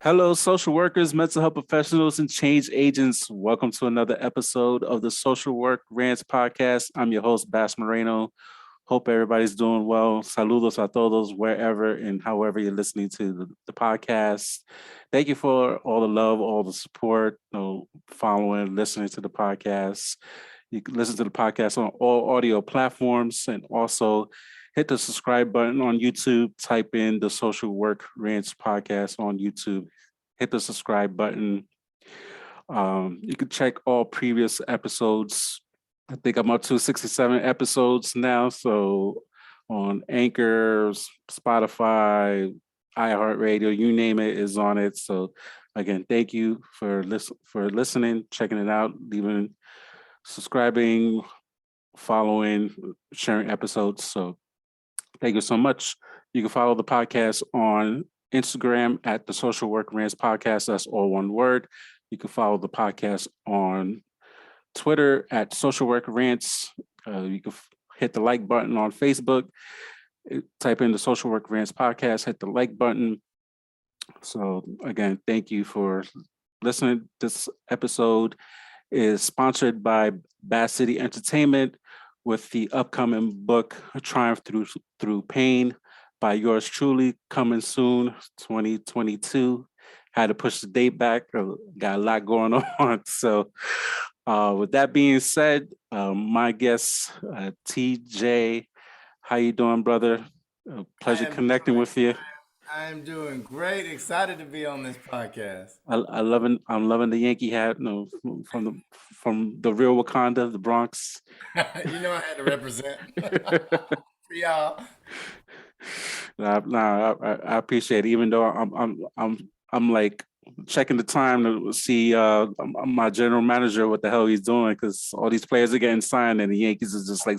Hello, social workers, mental health professionals, and change agents. Welcome to another episode of the Social Work Rants podcast. I'm your host, Bass Moreno. Hope everybody's doing well. Saludos a todos, wherever and however you're listening to the podcast. Thank you for all the love, all the support, following, listening to the podcast. You can listen to the podcast on all audio platforms and also hit the subscribe button on YouTube. Type in the Social Work Rants podcast on YouTube. Hit the subscribe button. You can check all previous episodes. I think I'm up to 67 episodes now. So on Anchor, Spotify, iHeartRadio, you name it, is on it. So again, thank you for listening, checking it out, leaving, subscribing, following, sharing episodes. So thank you so much. You can follow the podcast on Instagram at the Social Work Rants Podcast. That's all one word. You can follow the podcast on Twitter at Social Work Rants. You can hit the like button on Facebook. Type in the Social Work Rants Podcast, hit the like button. So again, thank you for listening. This episode is sponsored by Bass City Entertainment with the upcoming book, Triumph Through Pain, by yours truly, coming soon, 2022. Had to push the date back, got a lot going on. So with that being said, my guest, TJ, how you doing, brother? Pleasure connecting with you. I am doing great. Excited to be on this podcast. I'm loving the Yankee hat, from the real Wakanda, the Bronx. You know I had to represent for y'all. I appreciate it. Even though I'm like checking the time to see my general manager what the hell he's doing, because all these players are getting signed and the Yankees is just like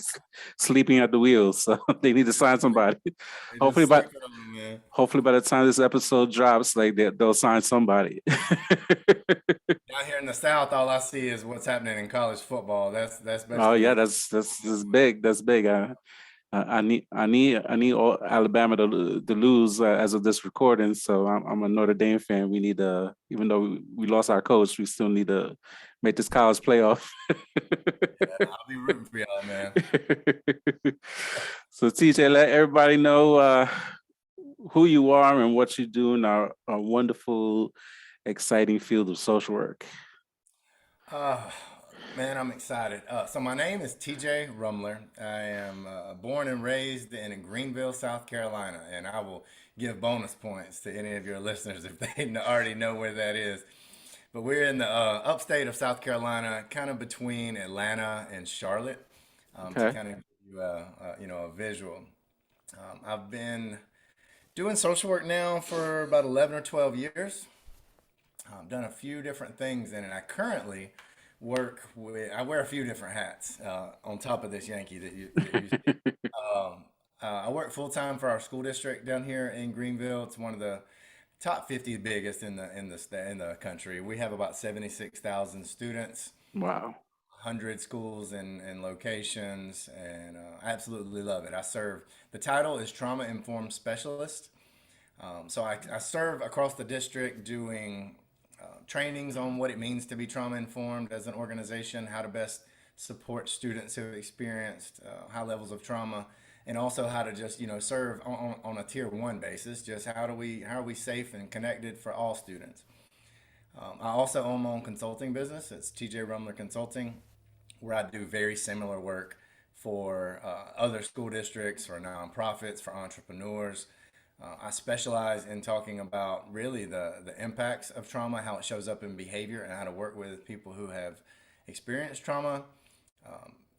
sleeping at the wheel. So they need to sign somebody. They Hopefully just by sleeping on me, man. hopefully by the time this episode drops, like they'll sign somebody. Down here in the South, all I see is what's happening in college football. That's Oh basically yeah, what. that's big. That's big. I need all Alabama to lose as of this recording. So I'm a Notre Dame fan. We need to, even though we lost our coach, we still need to make this college playoff. I'll be rooting for y'all, man. So TJ, let everybody know who you are and what you do in our wonderful, exciting field of social work. Uh, man, I'm excited. So my name is TJ Rumler. I am born and raised in Greenville, South Carolina, and I will give bonus points to any of your listeners if they already know where that is. But we're in the upstate of South Carolina, kind of between Atlanta and Charlotte, to Okay. kind of give you a visual. I've been doing social work now for about 11 or 12 years. I've done a few different things in it. I currently I wear a few different hats on top of this Yankee that you see. I work full time for our school district down here in Greenville. It's one of the top 50 biggest in the country. We have about 76,000 students, Wow. 100 schools and locations, and I absolutely love it. The title is Trauma Informed Specialist. So I serve across the district doing trainings on what it means to be trauma informed as an organization, how to best support students who have experienced high levels of trauma, and also how to just serve on a tier one basis. Just how are we safe and connected for all students. I also own my own consulting business. It's TJ Rumler Consulting, where I do very similar work for other school districts, for nonprofits, for entrepreneurs. I specialize in talking about really the impacts of trauma, how it shows up in behavior, and how to work with people who have experienced trauma.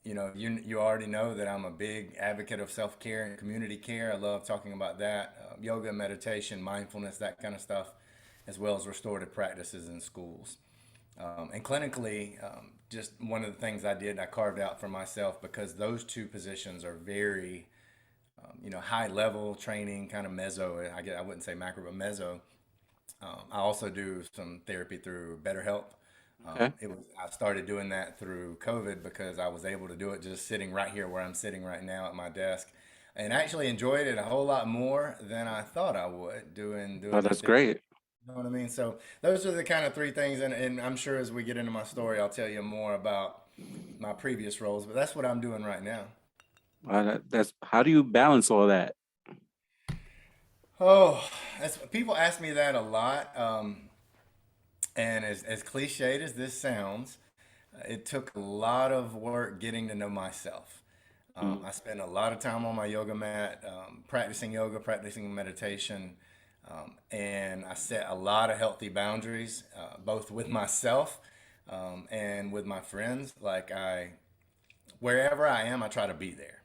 You already know that I'm a big advocate of self care and community care. I love talking about that, yoga, meditation, mindfulness, that kind of stuff, as well as restorative practices in schools. And clinically, just one of the things I carved out for myself because those two positions are very high level training, kind of meso. I wouldn't say macro, but meso. I also do some therapy through BetterHelp. Okay. I started doing that through COVID because I was able to do it just sitting right here where I'm sitting right now at my desk, and actually enjoyed it a whole lot more than I thought I would Oh, doing the that's therapy. great. You know what I mean? So those are the kind of three things, and I'm sure as we get into my story, I'll tell you more about my previous roles, but that's what I'm doing right now. That's how do you balance all that? Oh, people ask me that a lot. And as cliched as this sounds, it took a lot of work getting to know myself. Mm, I spend a lot of time on my yoga mat, practicing yoga, practicing meditation, and I set a lot of healthy boundaries, both with myself and with my friends. Wherever I am, I try to be there.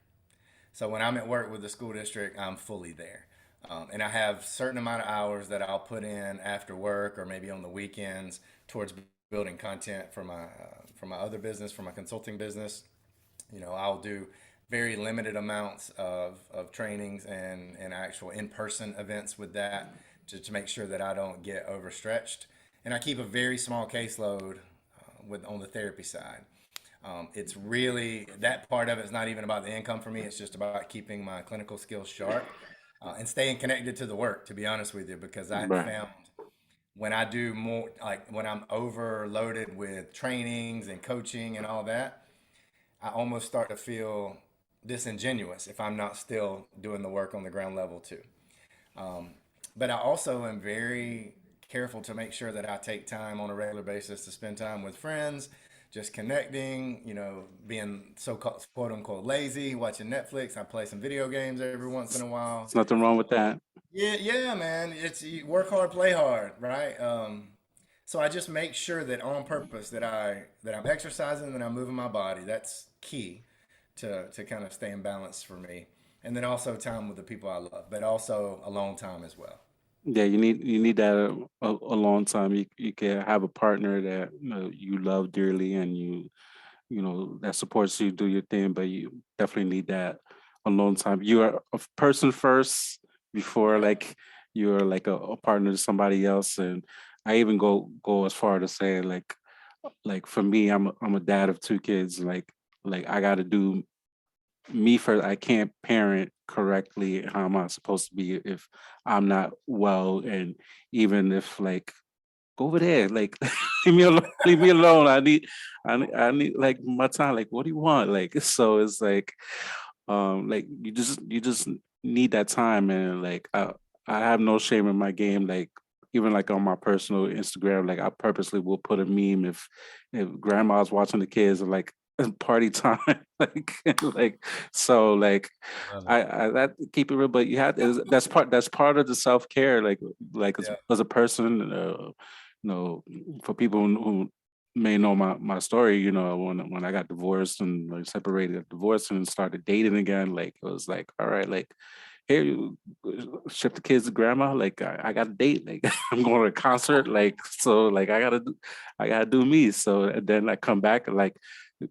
So when I'm at work with the school district, I'm fully there. And I have certain amount of hours that I'll put in after work or maybe on the weekends towards building content for my other business, for my consulting business. I'll do very limited amounts of trainings and actual in-person events with that to make sure that I don't get overstretched. And I keep a very small caseload with on the therapy side. It's really that part of it is not even about the income for me. It's just about keeping my clinical skills sharp and staying connected to the work, to be honest with you, because I right. found when I do more, like when I'm overloaded with trainings and coaching and all that, I almost start to feel disingenuous if I'm not still doing the work on the ground level too. But I also am very careful to make sure that I take time on a regular basis to spend time with friends, just connecting, being so called quote unquote lazy, watching Netflix. I play some video games every once in a while. There's nothing wrong with that. Yeah, yeah, man. It's you work hard, play hard, right? So I just make sure that on purpose that I'm exercising, that I'm moving my body. That's key to kind of stay in balance for me. And then also time with the people I love, but also alone time as well. Yeah, you need that a long time. You can have a partner that you love dearly, and that supports you do your thing, but you definitely need that alone time. You are a person first before Yeah. like you're like a partner to somebody else. And I even go as far to say like for me, I'm a dad of two kids. Like I got to do me first. I can't parent correctly. How am I supposed to be if I'm not well? And even if like go over there, like leave me alone, leave me alone. I need like my time. Like, what do you want? Like, so it's like you just need that time. And like I have no shame in my game. Like even like on my personal Instagram, like I purposely will put a meme if grandma's watching the kids and like party time, like like so like Love it. I that keep it real, but you have that's part of the self care, like Yeah. as a person, for people who may know my story, when I got divorced and like separated, divorced and started dating again, like it was like, all right, like here you ship the kids to grandma, like I got a date, like I'm going to a concert, like so like I gotta do me. So and then I come back and like,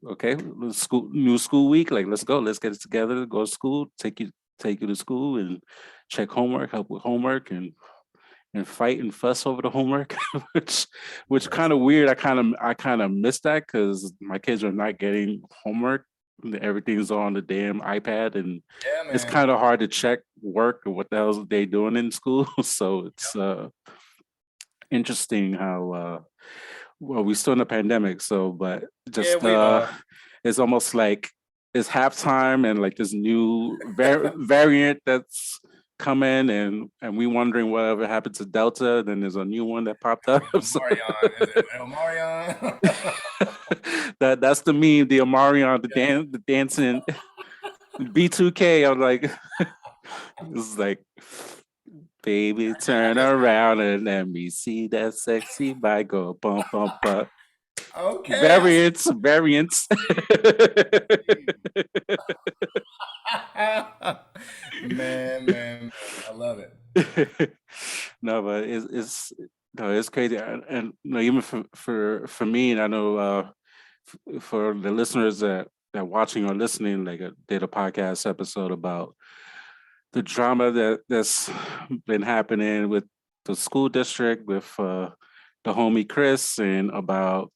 okay, new school week, like let's go, let's get it together, go to school, take you to school and check homework, help with homework and fight and fuss over the homework, which That's kind of weird. I kind of miss that because my kids are not getting homework. Everything's on the damn iPad, and yeah, it's man. kind of hard to check work or what the hell they doing in school. So it's interesting how well we still in the pandemic. So, but Yeah, just we are. it's almost like it's halftime and like this new variant that's coming, and we wondering whatever happened to Delta. Then there's a new one that popped up. So Omarion. Is it Omarion? that's the meme, the Omarion, the dancing B2K. I'm like, it's like, baby, turn around and let me see that sexy body go bump bump bump. Okay, I see. Variants. Man, man, man. I love it. No, but it's no, it's crazy, and even for me, and I know for the listeners that watching or listening, like I did a podcast episode about the drama that's been happening with the school district with the homie Chris, and about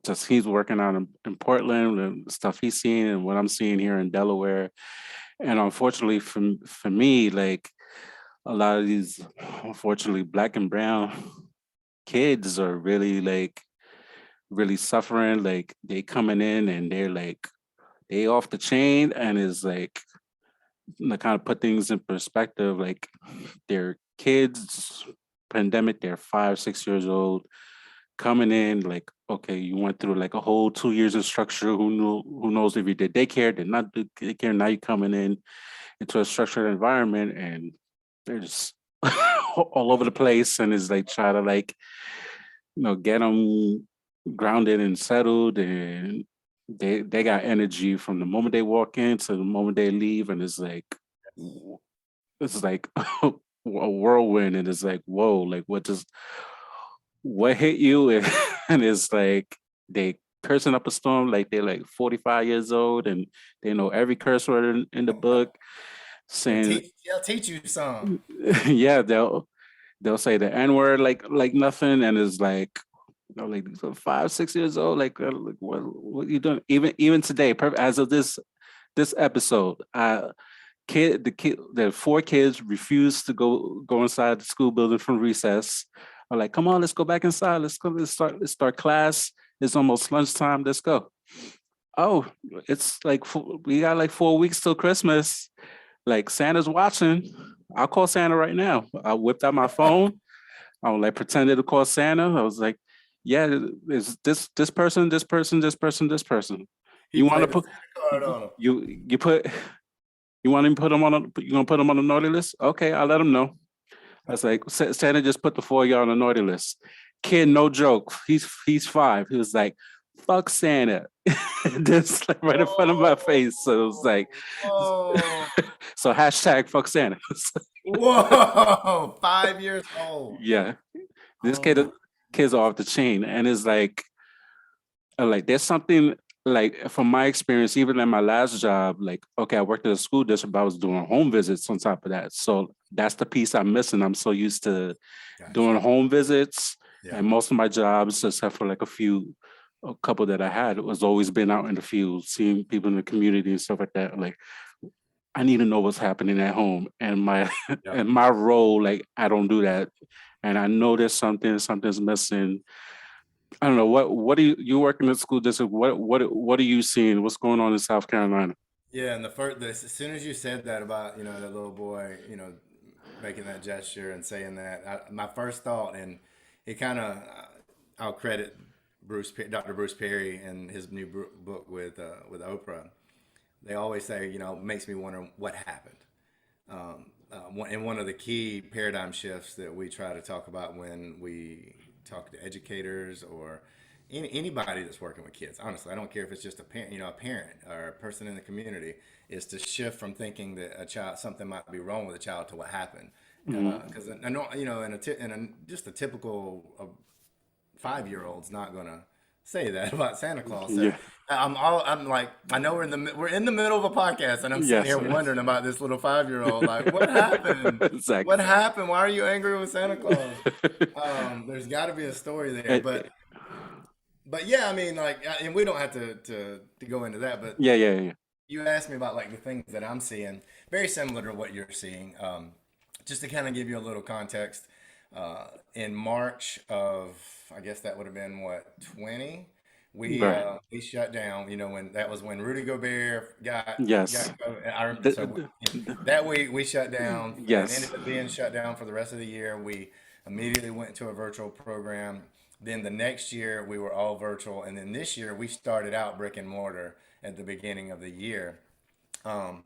just he's working on in Portland and stuff he's seeing and what I'm seeing here in Delaware. And unfortunately for me, like a lot of these, unfortunately, black and brown kids are really like really suffering. Like they coming in and they're like they off the chain, and is like to kind of put things in perspective. Like they're kids, pandemic, they're 5, 6 years old, coming in like, okay, you went through like a whole 2 years of structure. Who knows if you did daycare, did not do daycare. Now you coming in into a structured environment and they're just all over the place, and is like try to like get them grounded and settled, and they got energy from the moment they walk in to the moment they leave, and it's like a whirlwind, and it's like whoa, like what hit you, and it's like they cursing up a storm like they're like 45 years old and they know every curse word in the book, saying They'll teach you some. yeah, they'll say the N word like nothing, and it's like like these are 5, 6 years old. Like what you doing? Even today, as of this episode, the 4 kids refused to go inside the school building from recess. I'm like, come on, let's go back inside. Let's start class. It's almost lunchtime. Let's go. Oh, it's like we got like 4 weeks till Christmas. Like Santa's watching. I'll call Santa right now. I whipped out my phone. I was like pretended to call Santa. I was like, yeah, is this person, this person, this person, this person. He You want to played the put Santa card on them. you put you want to put them on you gonna put them on the naughty list? Okay, I'll let them know. I was like, Santa just put the 4 of y'all on the naughty list. Kid, no joke. He's 5. He was like, fuck Santa. This like right in front of my face. So it was like, Whoa, so hashtag fuck Santa. whoa, 5 years old. Yeah, this Oh my, kids are off the chain, and it's like there's something like from my experience, even in my last job, like okay, I worked at a school district, but I was doing home visits on top of that. So that's the piece I'm missing. I'm so used to gotcha. doing home visits, Yeah, and most of my jobs, except for like a couple that I had, was always been out in the field, seeing people in the community and stuff like that. Like I need to know what's happening at home, and my yeah. and my role, like I don't do that, and I know there's something's missing. I don't know what do you work in the school district? What are you seeing? What's going on in South Carolina? Yeah, and as soon as you said that about, that little boy, making that gesture and saying that, my first thought, and it kind of, I'll credit Dr. Bruce Perry and his new book with Oprah. They always say, makes me wonder what happened. And one of the key paradigm shifts that we try to talk about when we talk to educators or anybody that's working with kids, honestly, I don't care if it's just a parent, a parent or a person in the community, is to shift from thinking that something might be wrong with a child to what happened. Mhm. Because I know, just a typical 5-year-old's not gonna say that about Santa Claus. So Yeah. I'm like, I know we're in the middle of a podcast, and I'm sitting Yes. here wondering about this little 5-year-old. Like, what happened? Exactly. What happened? Why are you angry with Santa Claus? There's got to be a story there, Eh, but yeah, I mean, like, and we don't have to go into that, but yeah, yeah, yeah. you asked me about like the things that I'm seeing, very similar to what you're seeing. Just to kind of give you a little context, in March of, I guess that would have been what, 20, Right. we shut down. When that was when Rudy Gobert got Yes. COVID. The- So the- that week we shut down and yes. ended up being shut down for the rest of the year. We immediately went to a virtual program. Then the next year we were all virtual, and then this year we started out brick and mortar at the beginning of the year. Um,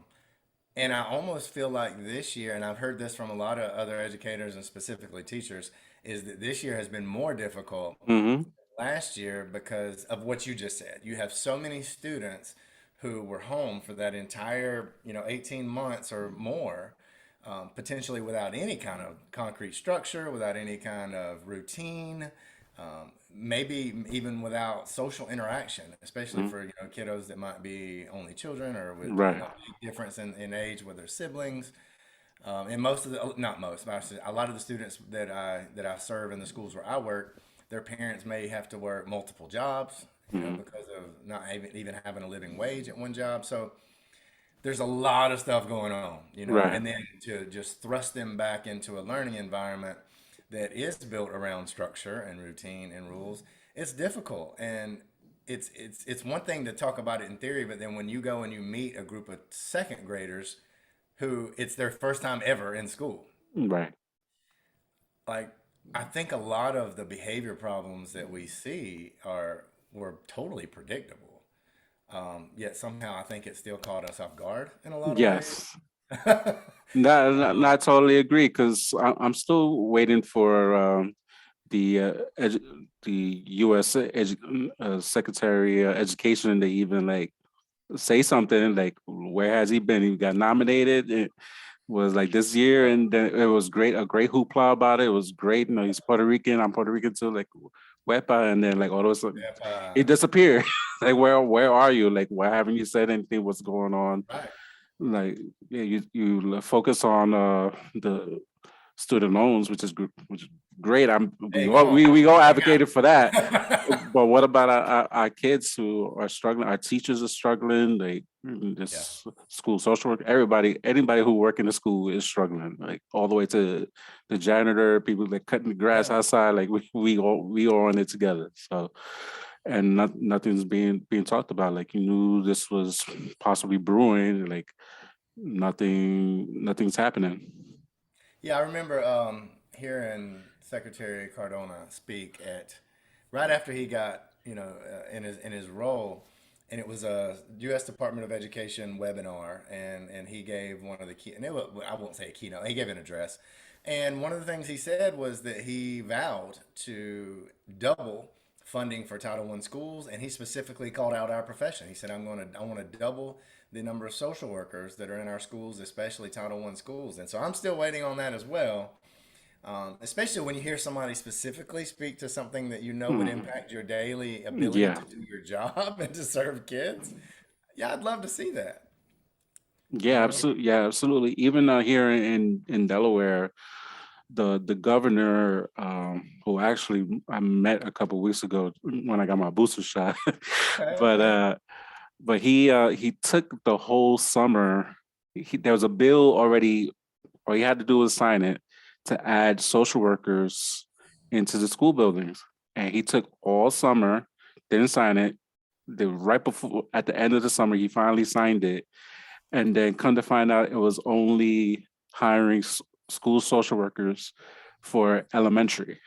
and I almost feel like this year, and I've heard this from a lot of other educators and specifically teachers, is that this year has been more difficult Mm-hmm. last year because of what you just said. You have so many students who were home for that entire, 18 months or more, potentially without any kind of concrete structure, without any kind of routine, maybe even without social interaction, especially Mm-hmm. for kiddos that might be only children or with Right. difference in age with their siblings. And most of the, not most, but a lot of the students that I serve in the schools where I work, their parents may have to work multiple jobs, Mm-hmm. because of not even having a living wage at one job. So there's a lot of stuff going on, Right. and then to just thrust them back into a learning environment, that is built around structure and routine and rules, it's difficult. And it's one thing to talk about it in theory, but then when you go and you meet a group of second graders who it's their first time ever in school, Right. like I think a lot of the behavior problems that we see are were totally predictable. Yet somehow I think it still caught us off guard in a lot of ways. Yes. I totally agree because I'm still waiting for the U.S. Secretary of Education to even like say something like, where has he been? He got nominated. It was like this year, and then it was a great hoopla about it. It was great. You know, he's Puerto Rican. I'm Puerto Rican too. Like Wepa, and then like all of a sudden Yep, he disappeared. Like where are you? Like why haven't you said anything? What's going on? right. Like yeah, you focus on the student loans, which is great. Hey, come on. We all Hang advocated for that. out. But what about our kids who are struggling? Our teachers are struggling. Like Yeah. this school social work, anybody who work in the school is struggling. Like all the way to the janitor, people like cutting the grass Yeah. outside. Like we all in it together. So, and nothing's being talked about. Like you knew this was possibly brewing. Like nothing's happening. Yeah, I remember hearing Secretary Cardona speak at right after he got, in his role, and it was a U.S. Department of Education webinar, and he gave one of the key, and it was, I won't say a keynote, he gave an address, and one of the things he said was that he vowed to double funding for Title I schools, and he specifically called out our profession. He said, I want to double the number of social workers that are in our schools, especially Title I schools. And so I'm still waiting on that as well. Especially when you hear somebody specifically speak to something that you know would Mm, impact your daily ability yeah. to do your job and to serve kids. Yeah, I'd love to see that. Yeah, You know? absolutely. Yeah, absolutely. Even here in Delaware, the governor, who actually I met a couple weeks ago when I got my booster shot, Okay, but okay. he took the whole summer. There was a bill already. All he had to do was sign it to add social workers into the school buildings, and he took all summer, didn't sign it. Right before at the end of the summer, he finally signed it, and then come to find out it was only hiring school social workers for elementary.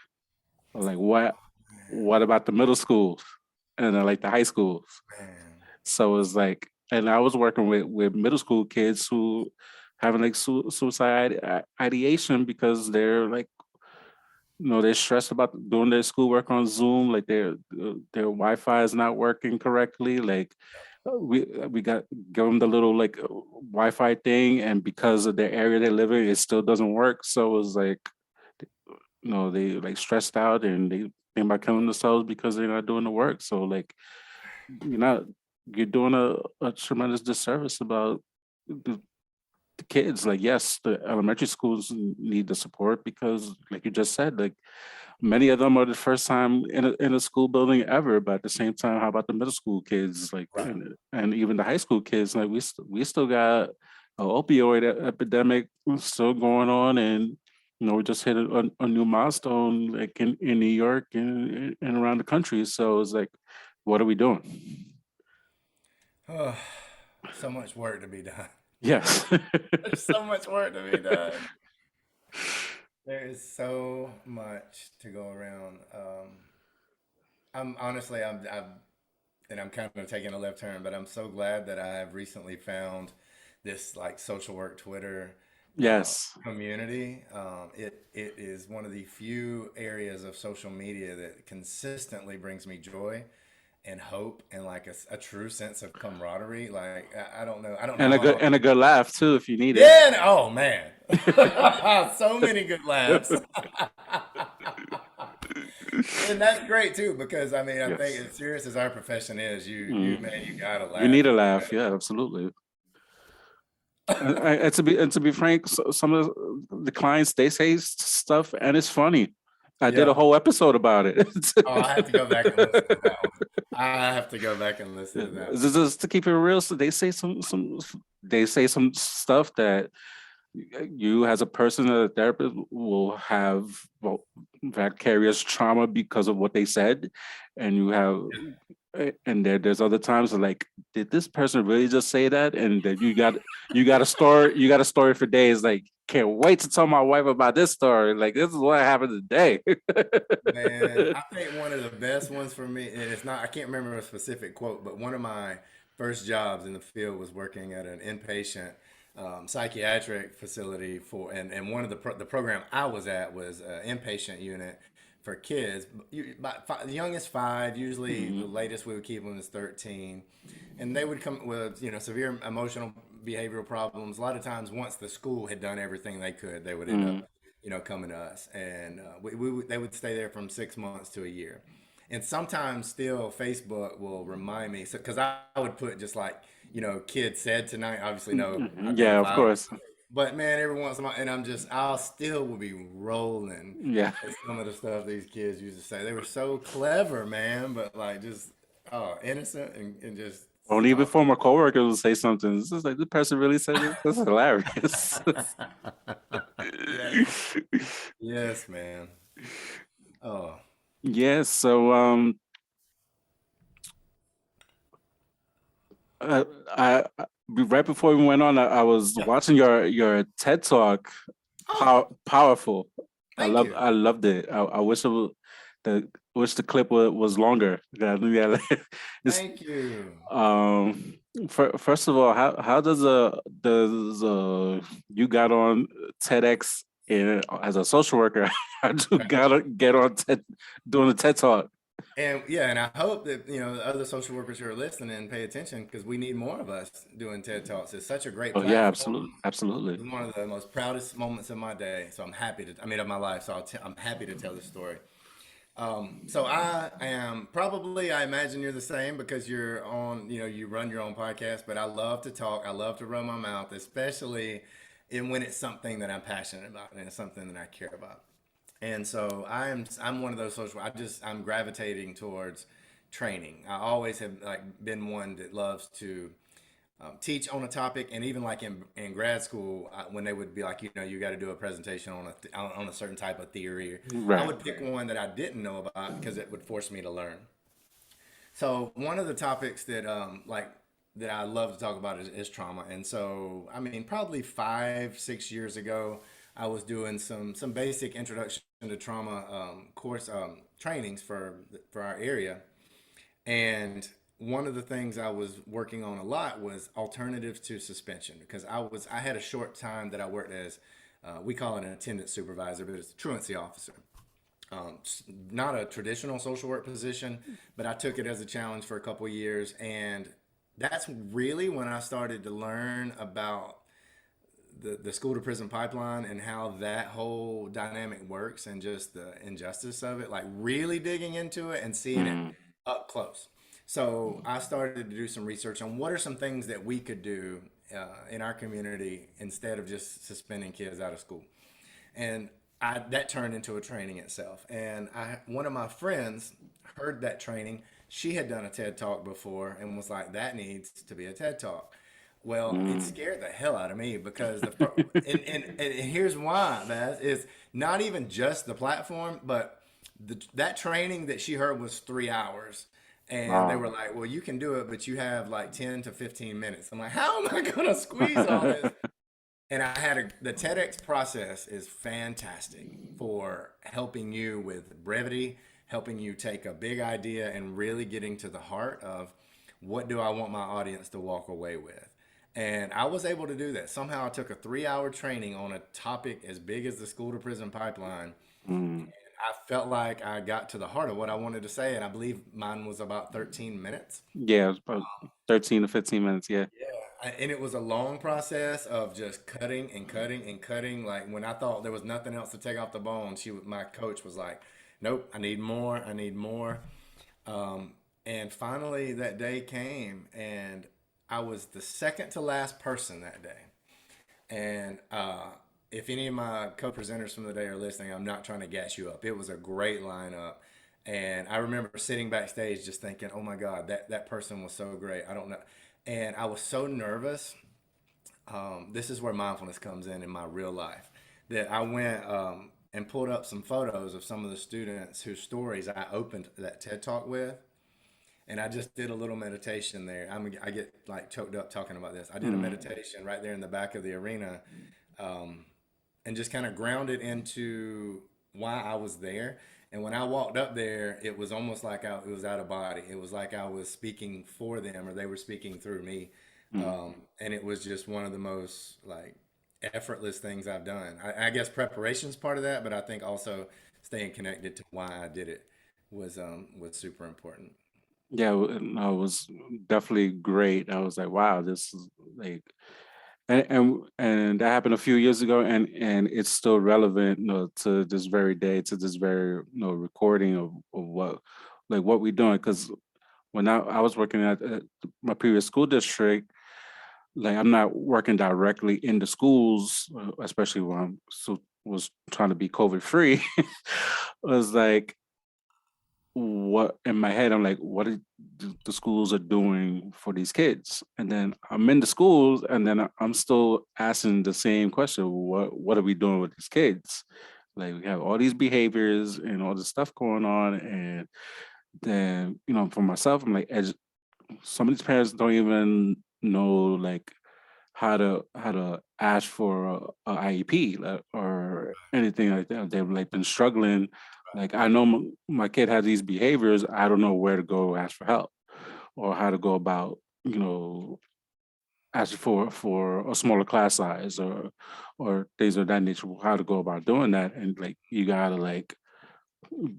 Like what about the middle schools and then like the high schools? Man. So it's like, and I was working with middle school kids who having like suicide ideation because they're like, they're stressed about doing their schoolwork on Zoom, like their Wi-Fi is not working correctly. Like we got give them the little like Wi-Fi thing, and because of the area they live in, it still doesn't work. So it's like, they like stressed out and they think about killing themselves because they're not doing the work. So like you're not you're doing a tremendous disservice about the kids. Like yes, the elementary schools need the support because like you just said, like many of them are the first time in a school building ever, but at the same time, how about the middle school kids, like Right. and even the high school kids? Like we still got an opioid epidemic still going on, and we just hit a new milestone like in New York and around the country. So it's like, what are we doing? Oh, so much work to be done. Yes. There's so much work to be done. There is so much to go around. I'm honestly, and I'm kind of taking a left turn, but I'm so glad that I have recently found this like social work Twitter Yes. community. It is one of the few areas of social media that consistently brings me joy and hope and like a true sense of camaraderie. Like I don't know And how long. a good laugh too if you need it. Yeah, oh man, so many good laughs. And that's great too, because I mean, I think Yes. as serious as our profession is, you Mm. gotta You need laugh. a laugh. Yeah, absolutely. And to be frank, some of the clients they say stuff and it's funny. I did a Yeah. whole episode about it. Oh, I have to go back and listen to that one. I have to go back and listen to that one. Just to keep it real, so they say some stuff that you as a person, a therapist, will have vicarious trauma because of what they said, and you have, and there's other times like, did this person really just say that? And then you got a story for days. Like, can't wait to tell my wife about this story. Like, this is what happened today. Man, I think one of the best ones for me, and it's not, I can't remember a specific quote, but one of my first jobs in the field was working at an inpatient psychiatric facility and one of the program I was at was an inpatient unit for kids, about the youngest 5, usually the Mhm. latest we would keep them is 13. And they would come with, severe emotional behavioral problems. A lot of times once the school had done everything they could, they would end up Mhm. coming to us, and they would stay there from 6 months to a year. And sometimes still Facebook will remind me, so because I would put just like, kid said tonight, obviously no Mhm. Yeah, of identifiable, course. but man, every once in a while, and I'll still will be rolling Yeah. at some of the stuff these kids used to say. They were so clever, man, but like just innocent and just Only even talk. former coworkers will say something. This is like, the person really said this. That's hilarious. Yes, yes, man. Oh, Yeah. So right before we went on, I was yeah. watching your TED talk. Oh, Powerful. thank you. I loved it. I wish the clip was longer. Yeah, yeah. It's Thank you. um. First of all, how does you got on TEDx as a social worker? How do you Okay. gotta get on TED doing a TED talk? And yeah, and I hope that the other social workers who are listening pay attention because we need more of us doing TED Talks. It's such a great Oh yeah, platform. absolutely, absolutely. It's one of the most proudest moments of my day. So I'm happy to, I mean, of my life. So I'm happy to tell this story. So I am probably, I imagine you're the same because you're on, you run your own podcast, but I love to talk. I love to run my mouth, especially when it's something that I'm passionate about and it's something that I care about. And so I'm one of those I'm gravitating towards training. I always have like been one that loves to teach on a topic, and even like in grad school, when they would be like, you got to do a presentation on a certain type of theory, I Right. would pick one that I didn't know about because it would force me to learn. So one of the topics that that I love to talk about is trauma. And so I mean, probably 5, 6 years ago, I was doing some basic introduction to trauma course trainings for our area, and one of the things I was working on a lot was alternatives to suspension because I had a short time that I worked as we call it an attendance supervisor, but it's a truancy officer. Not a traditional social work position, but I took it as a challenge for a couple of years, and that's really when I started to learn about the school to prison pipeline and how that whole dynamic works and just the injustice of it, like really digging into it and seeing it Mm. up close. So I started to do some research on what are some things that we could do in our community instead of just suspending kids out of school. And that turned into a training itself. And one of my friends heard that training. She had done a TED Talk before and was like, that needs to be a TED Talk. Well, it Mm. scared the hell out of me because and here's why, Baz, is not even just the platform, but that training that she heard was 3 hours. And they were Wow. like, well, you can do it, but you have like 10 to 15 minutes. I'm like, how am I going to squeeze all this? And the TEDx process is fantastic for helping you with brevity, helping you take a big idea and really getting to the heart of what do I want my audience to walk away with. And I was able to do that. Somehow I took a 3 hour training on a topic as big as the school to prison pipeline. Mm. I felt like I got to the heart of what I wanted to say, and I believe mine was about 13 minutes. Yeah, it was about 13 to 15 minutes. Yeah. Yeah, and it was a long process of just cutting and cutting and cutting. Like when I thought there was nothing else to take off the bone, my coach was like, "Nope, I need more. I need more." Um, and finally, that day came, and I was the second to last person that day. And if any of my co-presenters from the day are listening, I'm not trying to gas you up. It was a great lineup. And I remember sitting backstage just thinking, oh my God, that person was so great. I don't know. And I was so nervous This is where mindfulness comes in my real life. That I went and pulled up some photos of some of the students whose stories I opened that TED Talk with, and I just did a little meditation there. I get like choked up talking about this. I did a Mm. meditation right there in the back of the arena, um, and just kind of grounded into why I was there. And when I walked up there, it was almost like it was out of body. It was like I was speaking for them, or they were speaking through me. Mm. And it was just one of the most like effortless things I've done. I guess preparation's part of that, but I think also staying connected to why I did it was super important. Yeah, no, it was definitely great. I was like, wow, this is like, and that happened a few years ago, and it's still relevant, to this very day, to this very, recording of what we're doing. Because when I was working at my previous school district, like I'm not working directly in the schools, especially when was trying to be COVID free. Was like what in my head I'm like, what are the schools are doing for these kids? And then I'm in the schools, and then I'm still asking the same question: what are we doing with these kids? Like we have all these behaviors and all this stuff going on, and then for myself, I'm like, some of these parents don't even know like how to ask for a IEP, like, or anything like that. They've like been struggling. Like I know my kid has these behaviors. I don't know where to go ask for help, or how to go about asking for a smaller class size, or things of that nature. How to go about doing that, and like you gotta like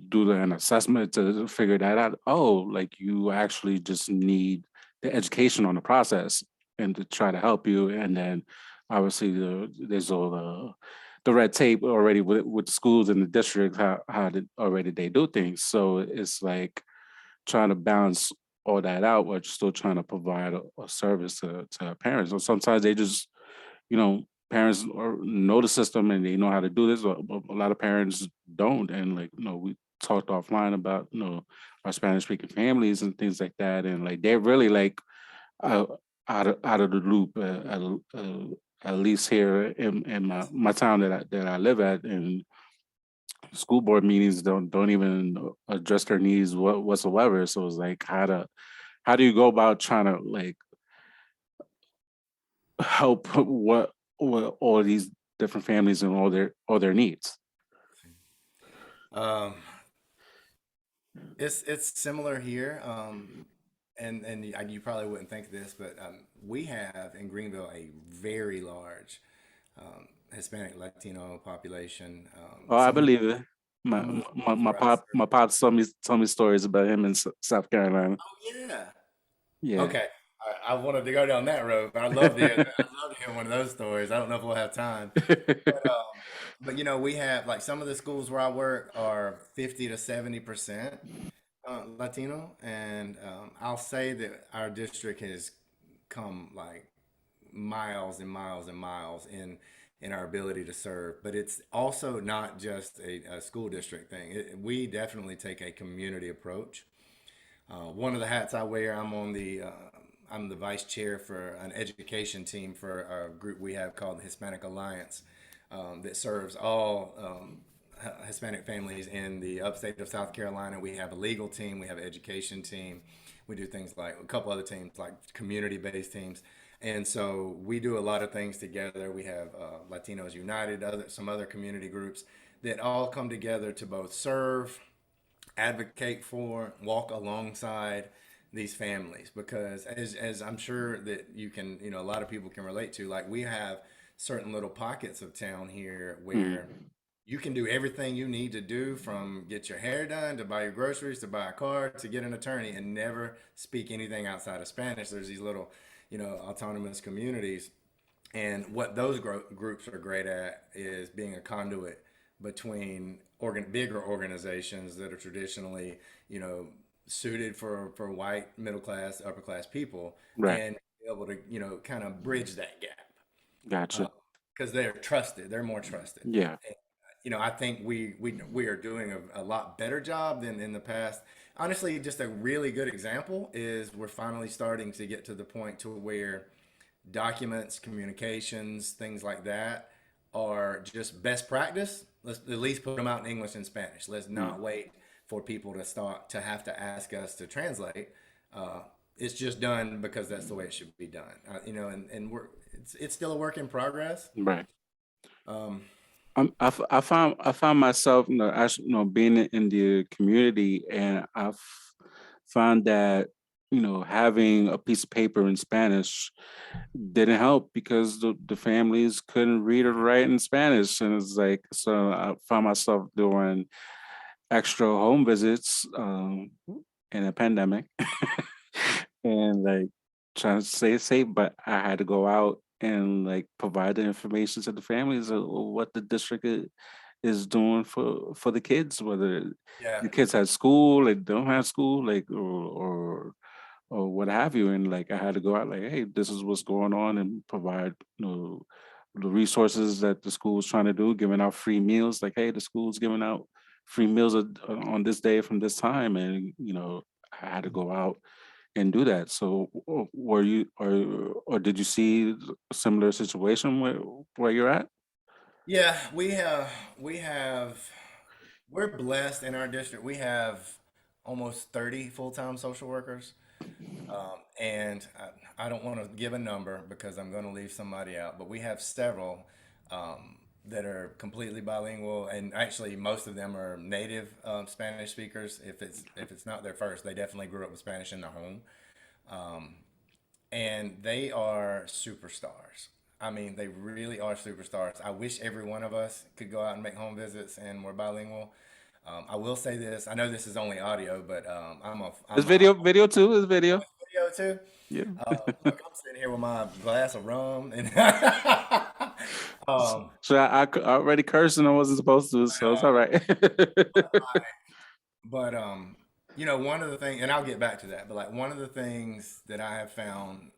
do an assessment to figure that out. Oh, like you actually just need the education on the process and to try to help you. And then obviously there's all the red tape already with the schools and the districts, how already they do things. So it's like trying to balance all that out while still trying to provide a service to our parents. So sometimes they just, parents know the system and they know how to do this. But a lot of parents don't, and like we talked offline about our Spanish speaking families and things like that, and like they're really like uh, out of the loop, at least here in my town that I live at, and school board meetings don't even address their needs whatsoever. So it's like how do you go about trying to like help what all these different families and all their needs. Um, it's similar here, and you probably wouldn't think this, but we have in Greenville a very large Hispanic Latino population. Oh, I Some of the believe it. My some of the my schools my where I pop serve. my pop told me stories about him in South Carolina. Oh yeah. Yeah. Okay. I wanted to go down that road, but I'd love to hear that. I'd love to hear one of those stories. I don't know if we'll have time. But we have like some of the schools where I work are 50 to 70% Latino, and I'll say that our district has come like miles and miles and miles in our ability to serve. But it's also not just a school district thing. We definitely take a community approach. One of the hats I wear, I'm the vice chair for an education team for a group we have called the Hispanic Alliance, that serves all Hispanic families in the upstate of South Carolina. We have a legal team, we have an education team. We do things like a couple other teams, like community-based teams. And so we do a lot of things together. We have Latinos United, some other community groups that all come together to both serve, advocate for, walk alongside these families, because as I'm sure that you can, a lot of people can relate to, like we have certain little pockets of town here where Mm. you can do everything you need to do, from get your hair done to buy your groceries to buy a car to get an attorney, and never speak anything outside of Spanish. There's these little, autonomous communities, and what those groups are great at is being a conduit between bigger organizations that are traditionally, suited for white, middle class, upper class people, Right. and be able to, kind of bridge that Gotcha. gap, because they're trusted. They're more trusted. Yeah. And, I think we are doing a lot better job than in the past. Honestly, just a really good example is we're finally starting to get to the point to where documents, communications, things like that are just best practice. Let's at least put them out in English and Spanish. Let's Mm. not wait for people to start to have to ask us to translate. Uh, it's just done because that's the way it should be done. And it's still a work in progress. Right. Um, I found myself, actually, being in the community, and found that, having a piece of paper in Spanish didn't help because the families couldn't read or write in Spanish. And it's like, so I found myself doing extra home visits in a pandemic and like trying to stay safe, but I had to go out and like provide the information to the families of what the district is doing for the kids, whether yeah, the kids have school, like don't have school, like or what have you. And like I had to go out like, hey, this is what's going on, and provide the resources that the school is trying to do, giving out free meals. Like, hey, the school's giving out free meals on this day from this time, and I had to go out and do that. So were you or did you see a similar situation where you're at? yeah, we have we're blessed in our district. We have almost 30 full-time social workers. And I don't want to give a number because I'm going to leave somebody out, but we have several that are completely bilingual, and actually most of them are native Spanish speakers. If it's not their first, they definitely grew up with Spanish in their home, and they are superstars. I mean, they really are superstars. I wish every one of us could go out and make home visits and we're bilingual. I will say this. I know this is only audio, but It's I'm a video too. It's video. video too. Yeah. Look, I'm sitting here with my glass of rum, and So I already cursed and I wasn't supposed to, so it's all right. but one of the things, and I'll get back to that, but like one of the things that I have found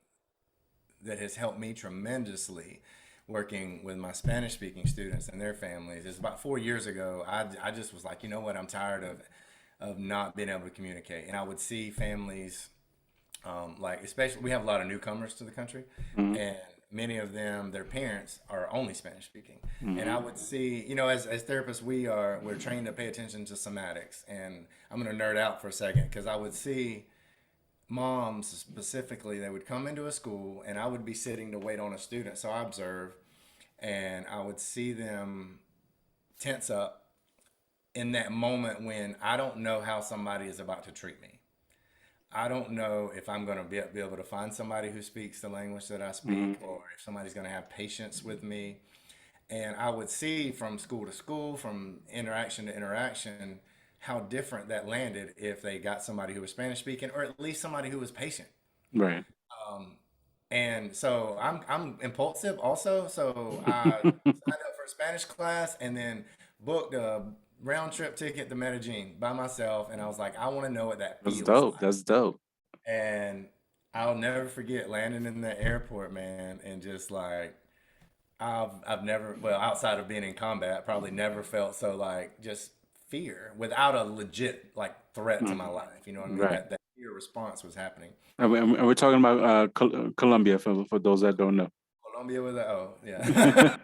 that has helped me tremendously working with my Spanish speaking students and their families is about 4 years ago. I just was like, you know what, I'm tired of not being able to communicate, and I would see families like especially we have a lot of newcomers to the country, Mhm, and many of them, their parents are only Spanish speaking. And I mhm. would see, as therapists, we're trained to pay attention to somatics. And I'm going to nerd out for a second because I would see moms specifically, they would come into a school and I would be sitting to wait on a student. So I observe and I would see them tense up in that moment when I don't know how somebody is about to treat me. I don't know if I'm going to be able to find somebody who speaks the language that I speak, Mhm. or if somebody's going to have patience with me. And I would see from school to school, from interaction to interaction, how different that landed if they got somebody who was Spanish speaking, or at least somebody who was patient. Right. And so I'm impulsive also. So I signed up for a Spanish class and then booked a round trip ticket to Medellin by myself. And I was like, I want to know what that That's feels dope. like. That's dope. And I'll never forget landing in the airport, man, and just like I've never, well, outside of being in combat, probably never felt so like just fear without a legit like threat to my Mhm. life. You know what I mean? Right. That fear response was happening. And we're talking about Colombia for those that don't know. Colombia was a, oh yeah.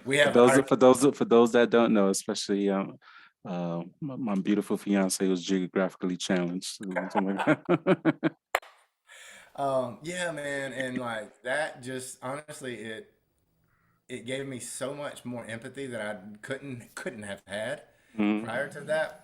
We For have those our for those that don't know, especially my beautiful fiance was geographically challenged. Something like that. yeah, man, and like that just honestly it gave me so much more empathy that I couldn't have had Mhm. prior to that.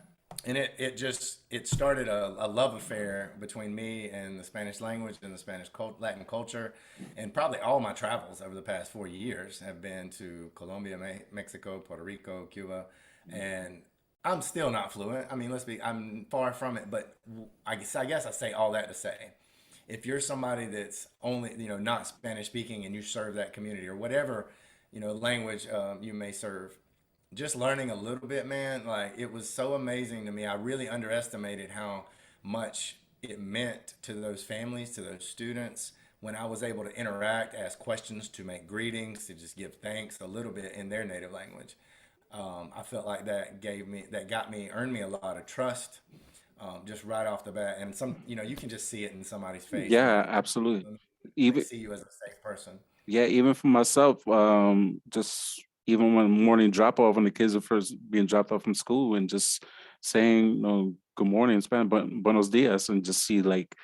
And it started a love affair between me and the Spanish language and the Latin culture. And probably all my travels over the past 4 years have been to Colombia, Mexico, Puerto Rico, Cuba, and I'm still not fluent. I mean, I'm far from it, but I guess I say all that to say, if you're somebody that's only not Spanish speaking and you serve that community or whatever language you may serve, just learning a little bit, man, like it was so amazing to me. I really underestimated how much it meant to those families, to those students, when I was able to interact, ask questions, to make greetings, to just give thanks a little bit in their native language. I felt like earned me a lot of trust, just right off the bat. And you can just see it in somebody's face when Yeah, absolutely. They even see you as a safe person. yeah, even for myself, just even when morning drop off when the kids are first being dropped off from school and just saying, good morning in Spanish, buenos dias, and just see like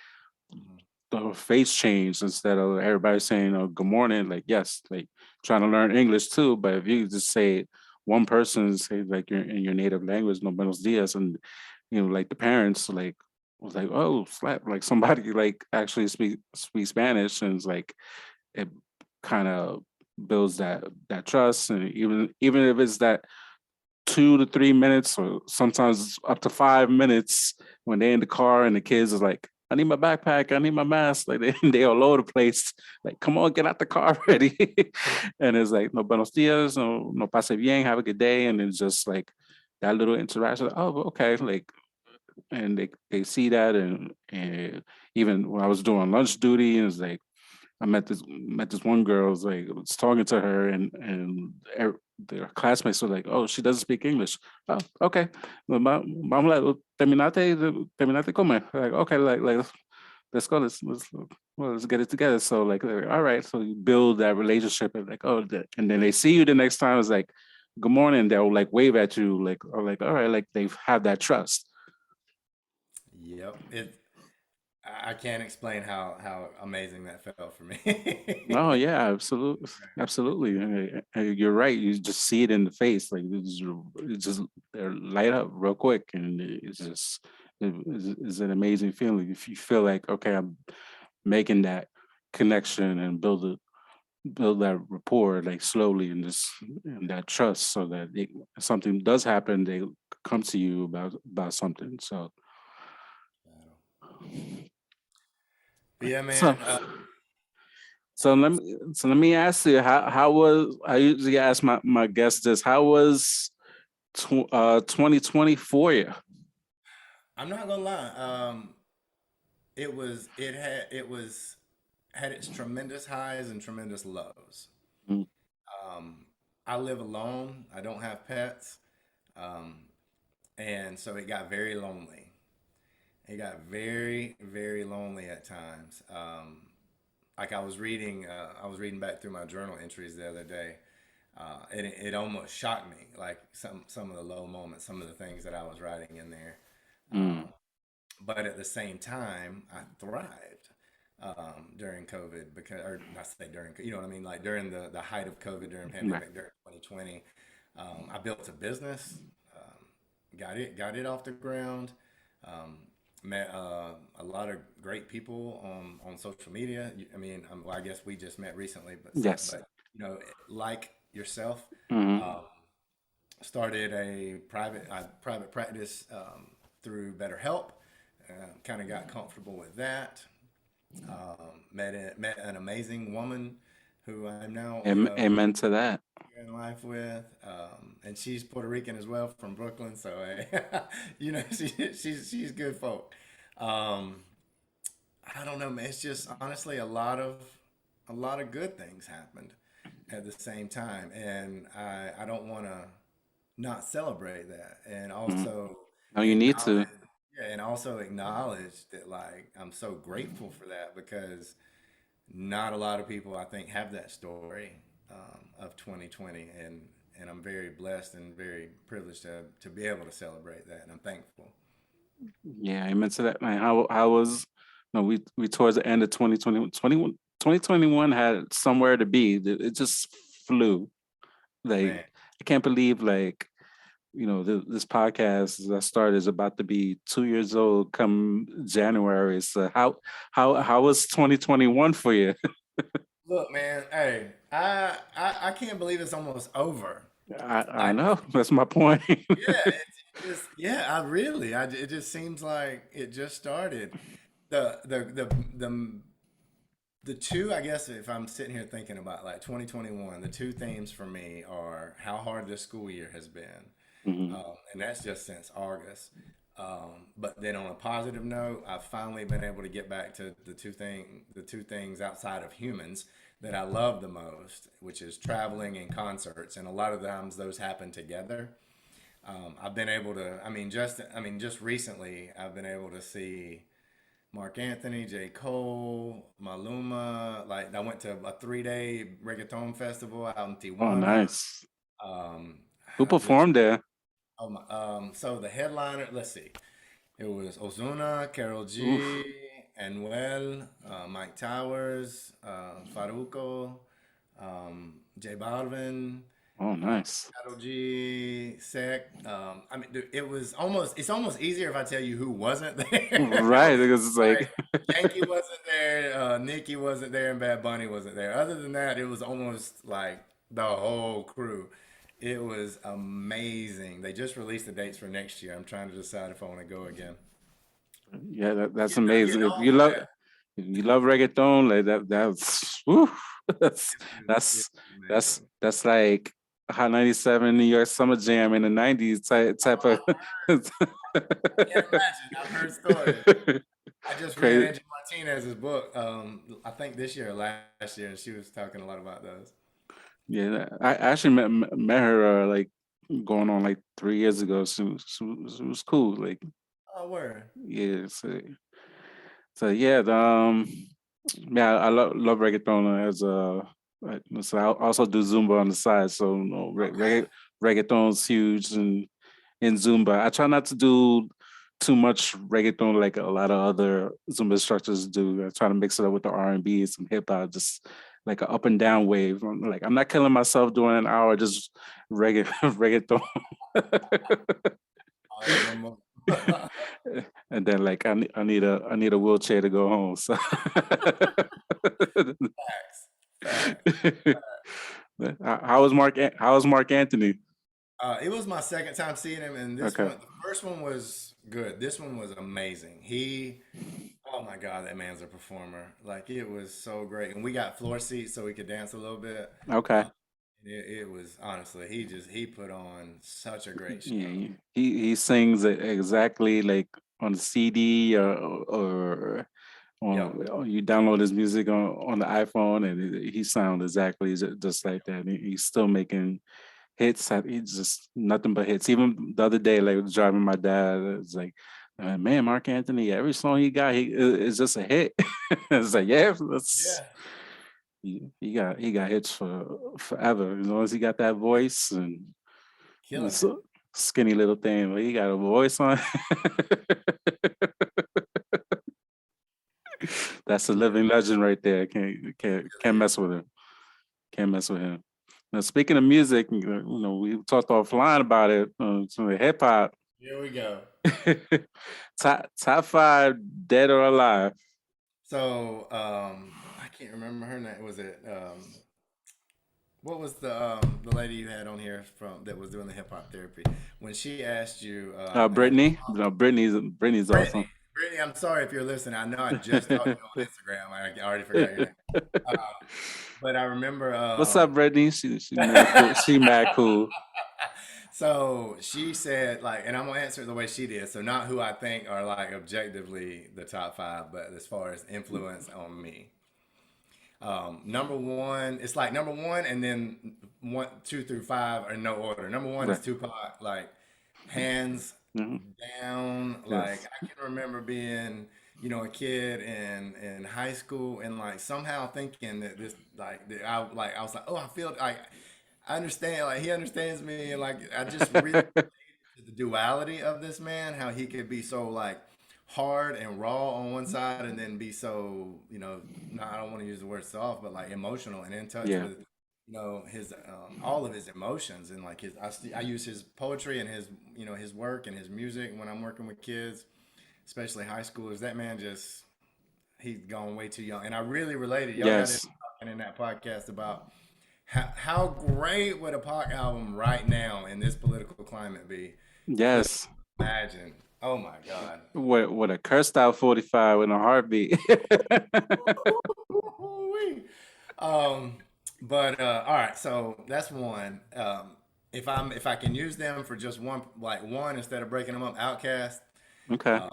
Mhm. the face change instead of everybody saying, good morning, like, yes, like trying to learn English too. But if you just say one person say like in your native language, no buenos dias, and like the parents like was like, oh, slap, like somebody like actually speak Spanish, and it's like it kind of builds that trust, and even if it's that 2 to 3 minutes or sometimes up to 5 minutes when they're in the car and the kids is like, I need my backpack, I need my mask, like they all over the place, like come on, get out the car already. And it's like no buenos dias, no pase bien, have a good day, and it's just like that little interaction. Oh, okay, like, and they see that, and even when I was doing lunch duty, and it's like I met this one girl. Was like was talking to her, and their classmates were like, "Oh, she doesn't speak English." Oh, okay. Well, mom like, terminaste comer. Like, okay, like let's go. Let's get it together. So like, all right. So you build that relationship, and like, and then they see you the next time. It's like, good morning. They'll like wave at you, like, or like, all right, like they have that trust. Yep. I can't explain how amazing that felt for me. No, yeah, absolutely, absolutely. And you're right. You just see it in the face, like it's just they're light up real quick, and it's an amazing feeling. If you feel like, okay, I'm making that connection and build that rapport, like slowly, and that trust, so that if something does happen, they come to you about something. So, But yeah, so man. let me ask you, how was, I usually ask my guests this, how was 2020 for you? I'm not gonna lie. It had its tremendous highs and tremendous lows. Mm. Um, I live alone. I don't have pets, um, and so it got very lonely. It got very, very lonely at times. Like I was reading back through my journal entries the other day, and it almost shocked me. Like some of the low moments, some of the things that I was writing in there. Mm. Um, but at the same time, I thrived during COVID because, or not say during, you know what I mean, like during the height of COVID during Right. pandemic during 2020. I built a business, got it off the ground. Um, Met a lot of great people on social media. I mean, well, I guess we just met recently, Yes. but like yourself, Mm. um, started a private practice through BetterHelp. Kind of got comfortable with that. Met an amazing woman who I'm now, Amen to that. in life with, and she's Puerto Rican as well from Brooklyn. So, she's good folk. Um, I don't know, man. It's just honestly a lot of good things happened at the same time, and I don't want to not celebrate that, and Mm. also No, you need acknowledge, to. yeah, and also acknowledge that like I'm so grateful for that because not a lot of people I think have that story of 2020, and I'm very blessed and very privileged to be able to celebrate that, and I'm thankful. Yeah, amen to that, man. How was, no, we towards the end of 2020, 2021 had somewhere to be. It just flew. Like, Man, I can't believe, like, this podcast that started is about to be 2 years old come January. So how was 2021 for you? look, man, hey, I can't believe it's almost over. I I know, that's my point. Yeah, I really, it just seems like it just started. The the the the the two, I guess, if I'm sitting here thinking about like 2021, the two themes for me are how hard this school year has been, Mhm. and that's just since August. But then on a positive note, I've finally been able to get back to the two things outside of humans that I love the most, which is traveling and concerts, and a lot of times those happen together. I've been able to, I mean, just recently, I've been able to see Mark Anthony, J. Cole, Maluma. Like I went to a 3-day reggaeton festival out in Oh, Tijuana. nice. Um, Who which performed there? oh my, so the headliner, let's see, it was Ozuna, Carol G, Oof. Anuel, Mike Towers, Faruko, J Balvin, Oh, nice. Karol G, Sec. I mean, dude, it's almost easier if I tell you who wasn't there. Right, because it's Like like, Yankee wasn't there, Nicki wasn't there, and Bad Bunny wasn't there. Other than that, it was almost like the whole crew. It was amazing. They just released the dates for next year. I'm trying to decide if I want to go again. yeah, that's Getting amazing. old for that. If you love reggaeton, like that's woo, that's It that's was amazing. that's like Hot 97 New York Summer Jam in the 90s type Oh, of I can't imagine. I've heard stories. I just read crazy. Angie Martinez's book, I think this year or last year, and she was talking a lot about those. Yeah, I actually met her like going on like 3 years ago. She was cool. Like, Oh, word. yeah, so yeah, yeah, I love reggaeton as so I also do Zumba on the side. So Okay. reggaeton's huge in Zumba. I try not to do too much reggaeton like a lot of other Zumba instructors do. I try to mix it up with the R&B and some hip hop, just like an up and down wave. Like I'm not killing myself doing an hour just reggaeton. Oh, yeah, them. And then like I need a wheelchair to go home. So Facts. Facts. How was Mark Anthony? It was my second time seeing him, and Okay. the first one was good. This one was amazing. Oh my God, that man's a performer. Like it was so great, and we got floor seats so we could dance a little bit. Okay. Uh, it was honestly, he put on such a great Yeah, show. he sings it exactly like on the CD or Yep. on you download his music on the iPhone and he sounds exactly just like that. And he's still making hits. He's just nothing but hits. Even the other day, like driving my dad, it's like, man, Mark Anthony, every song he got, is just a hit. It's like, yeah, that's Yeah. he got hits for forever. As long as he got that voice and Killing it. so skinny little thing, but he got a voice on. That's a He really, living legend right there. he Can't really is. mess with him. Can't mess with him. Now, speaking of music, we talked offline about it. Some hip hop. Here we go. Top five, dead or alive. So, I can't remember her name. Was it what was the lady you had on here from that was doing the hip hop therapy when she asked you and I Brittany. No, Brittany's Brittany, awesome. Brittany, I'm sorry if you're listening. I know I just talked to you on Instagram. I already forgot your name. Uh, but I remember What's up, Brittany? She mad cool. She mad cool. so she said like, and I'm gonna answer it the way she did. So not who I think are like objectively the top five, but as far as influence on me. Number one, it's like number one, and then one, two through five are no order. Number one is Right. Tupac, like hands Mhm. down. Like Yes. I can remember being, a kid in high school, and like somehow thinking that this, that I was like, oh, I feel like I understand, like he understands me, and like I just really the duality of this man, how he could be so like hard and raw on one side and then be so, no, I don't want to use the word soft, but like emotional and in touch Yeah. with, his all of his emotions and like I use his poetry and his, his work and his music when I'm working with kids, especially high schoolers. That man just he's gone way too young. And I really related. Y'all got it Yes. talking in that podcast about how great would a Pac album right now in this political climate be? Could Yes. imagine. Oh my God. What a cursed out 45 in a heartbeat. Ooh-wee. Um, but all right, so that's one. If I can use them for just one, like one instead of breaking them up, Outcast. Okay. Um,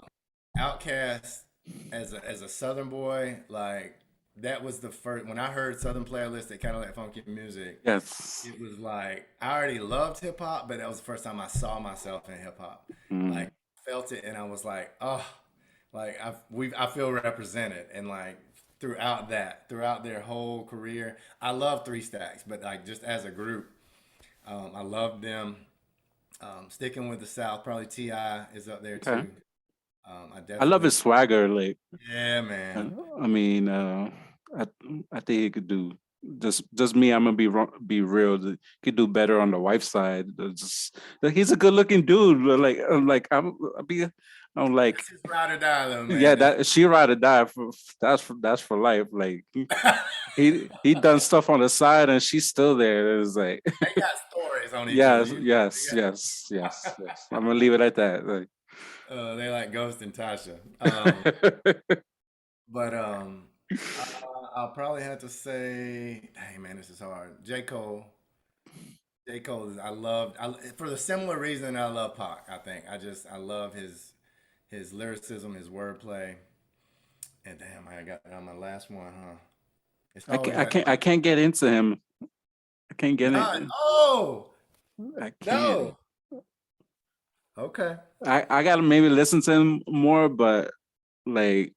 Outcast as a Southern boy, like that was the first when I heard Southern playlist at Cadillac Funky Music. Yes. It was like I already loved hip hop, but that was the first time I saw myself in hip hop. Mm. Like felt it, and I was like, oh, Like I feel represented, and like throughout their whole career. I love Three Stacks, but like just as a group, I love them. Sticking with the South, probably Ti is up there Okay. too. I I love definitely, his swagger. Like, yeah, man. I mean, I I think he could do just me. I'm gonna be real. He could do better on the wife side. Just like, he's a good looking dude. But, like, I'm like, That's his ride or die, though, yeah, man. that she ride or die for that's for life. Like, he done stuff on the side and she's still there. It's like, They got stories on each other. yes, You know? yes, yes, yes, yes. I'm gonna leave it at that. Like, They like Ghost and Tasha. But I, I'll probably have to say, dang man, this is hard. J. Cole. J. Cole is for the similar reason I love Pac. I think I love his lyricism, his wordplay. And damn, I got on my last one, huh? It's always that I can't get into him. I can't get it. none. Oh I can't. no. Okay. I gotta maybe listen to him more, but like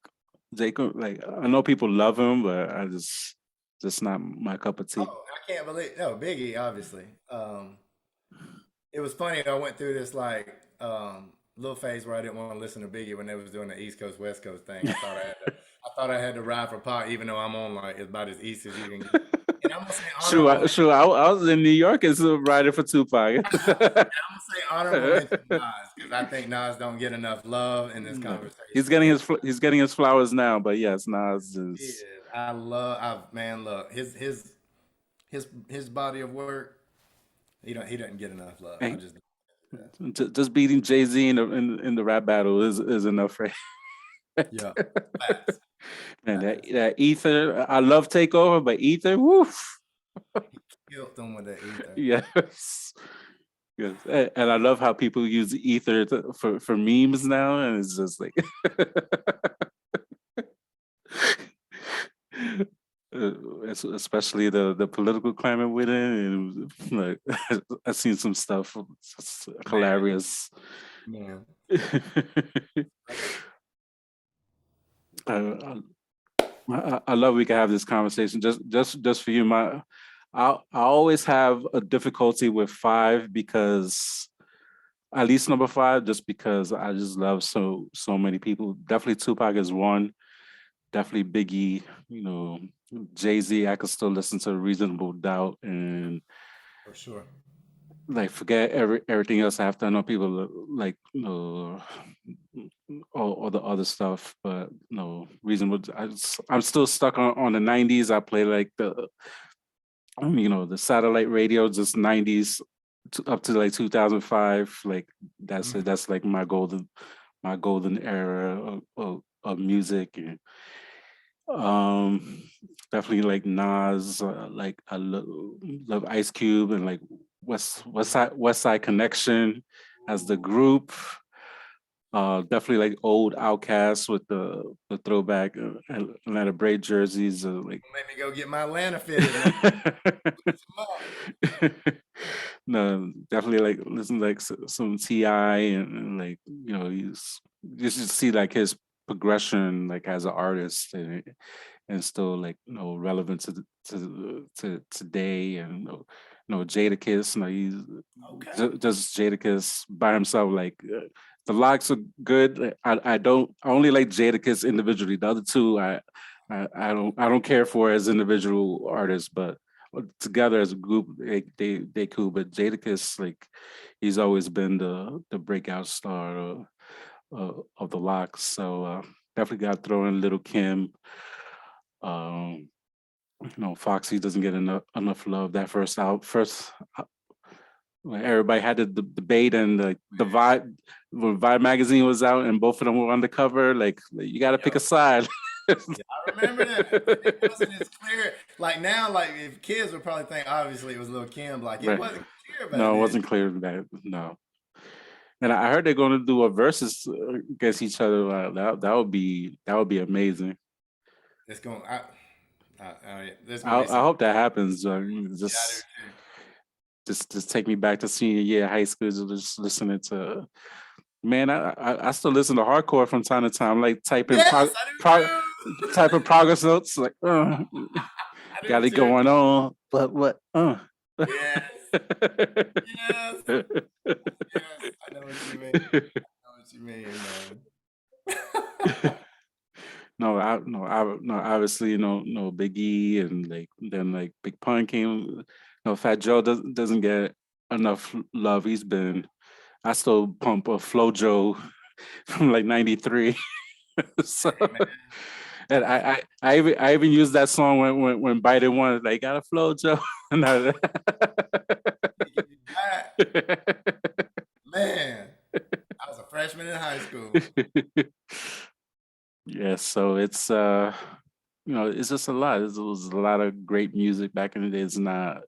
Jacob, like I know people love him, but I just not my cup of tea. Oh, I can't believe no Biggie, obviously. It was funny. I went through this like little phase where I didn't want to listen to Biggie when they was doing the East Coast West Coast thing. I thought I had to ride for Pac, even though I'm on like about as east as you can get. And I'm gonna say honorable mention. I was in New York as a writer for Tupac. I'm gonna say honorable mention Nas because I think Nas don't get enough love in this No. conversation. He's getting his flowers now, but yes, Nas He is. is. Man, look, his body of work. He doesn't get enough love. I Hey, just just beating Jay-Z in the rap battle is enough for yeah. Facts. man. Facts. That Ether, I love Takeover, but Ether, woof. Killed them with that ether. Yes. Yes. And I love how people use Ether for memes now, and it's just like especially the political climate with it. And like I've seen some stuff. It's hilarious. Man. uh, I love we can have this conversation just for you. I always have a difficulty with five because at least number five, just because I just love so many people. Definitely Tupac is one. Definitely Biggie. You know, Jay-Z. I could still listen to Reasonable Doubt and For sure. like forget everything else after. I know people like all the other stuff, but no reasonable. I'm still stuck on the '90s. I play like the satellite radio, just '90s up to like 2005. Like that's it. That's like my golden era of music. And definitely like Nas. Like I love Ice Cube and like West Side Connection as the group. Definitely like old Outcasts with the throwback Atlanta Braid jerseys. Like Make me go get my Atlanta fitted. no, definitely like listen to like some Ti and like you just see like his progression like as an artist and still like relevant to today and Jadakiss. He's Okay. just Jadakiss by himself. Like the Locks are good. I only like Jadakiss individually. The other two I don't care for as individual artists, but together as a group they cool. But Jadakiss, like he's always been the breakout star of the Locks. So definitely got to throw in Little Kim. Um, Foxy doesn't get enough love. That first when everybody had the debate and the Vibe when Vibe magazine was out and both of them were on the cover. Like you got to pick a side. Yeah, I remember that. It wasn't as clear. Like now, like if kids would probably think obviously it was Lil Kim. Like it Right. wasn't clear back No, it then. wasn't clear that. No. And I heard they're going to do a versus against each other. That would be amazing. It's going. There's gonna be I some. hope that happens. Yeah, I do too. Just take me back to senior year of high school, just listening to Man, I still listen to hardcore from time to time, like typing Yes, I do too. typing progress notes, like I do got it too. going on, but what Yes, yes, yes. I know what you mean. I know what you mean, man. No, obviously, no Biggie, and like then like Big Pun came. No, Fat Joe doesn't get enough love. I still pump a Flojo from like '93. So, Hey, man. and I even used that song when Biden won. Like, got a Flojo. No. Give you that. Man, I was a freshman in high school. Yeah, so it's just a lot. It was a lot of great music back in the day. It's not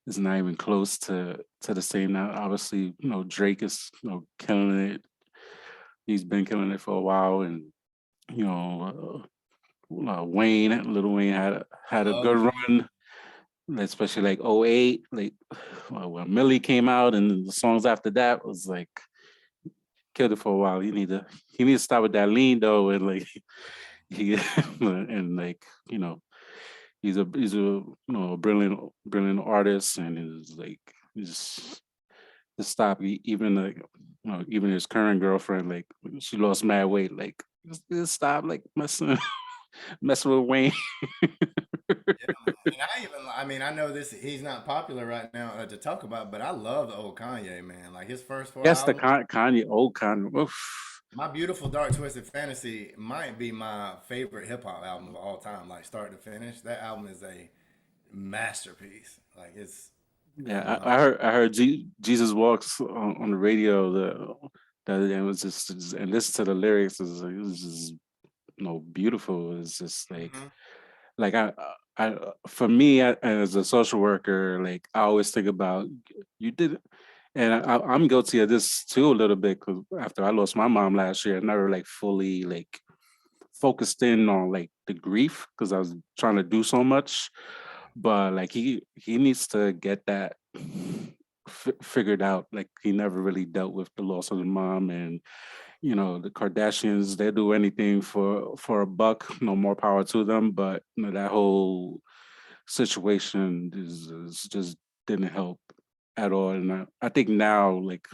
even close to the same now. Obviously, Drake is killing it. He's been killing it for a while, and you know Lil Wayne had a Love good me. run, especially like '08, like when Millie came out, and the songs after that was like killed it for a while. He need to stop with that lean though, and like he and like he's a brilliant artist, and he's like just stop. Even like even his current girlfriend, like she lost mad weight, like just stop like messing with Wayne. Yeah, man. And I mean, I know this. He's not popular right now to talk about, but I love the old Kanye, man. Like his first four Yes, the albums. Kanye, old Kanye. Oof. My Beautiful Dark Twisted Fantasy might be my favorite hip hop album of all time, like start to finish. That album is a masterpiece. Like it's, Yeah, I I heard Jesus Walks on the radio the other day. It was and listen to the lyrics. It was just beautiful. It's just Mhm. like for me as a social worker, like I always think about you did, and I'm guilty of this too a little bit because after I lost my mom last year, I never like fully like focused in on like the grief because I was trying to do so much. But like he needs to get that figured out. Like he never really dealt with the loss of the mom, and the Kardashians, they do anything for a buck. No, more power to them. But that whole situation is just didn't help at all. And I think now, like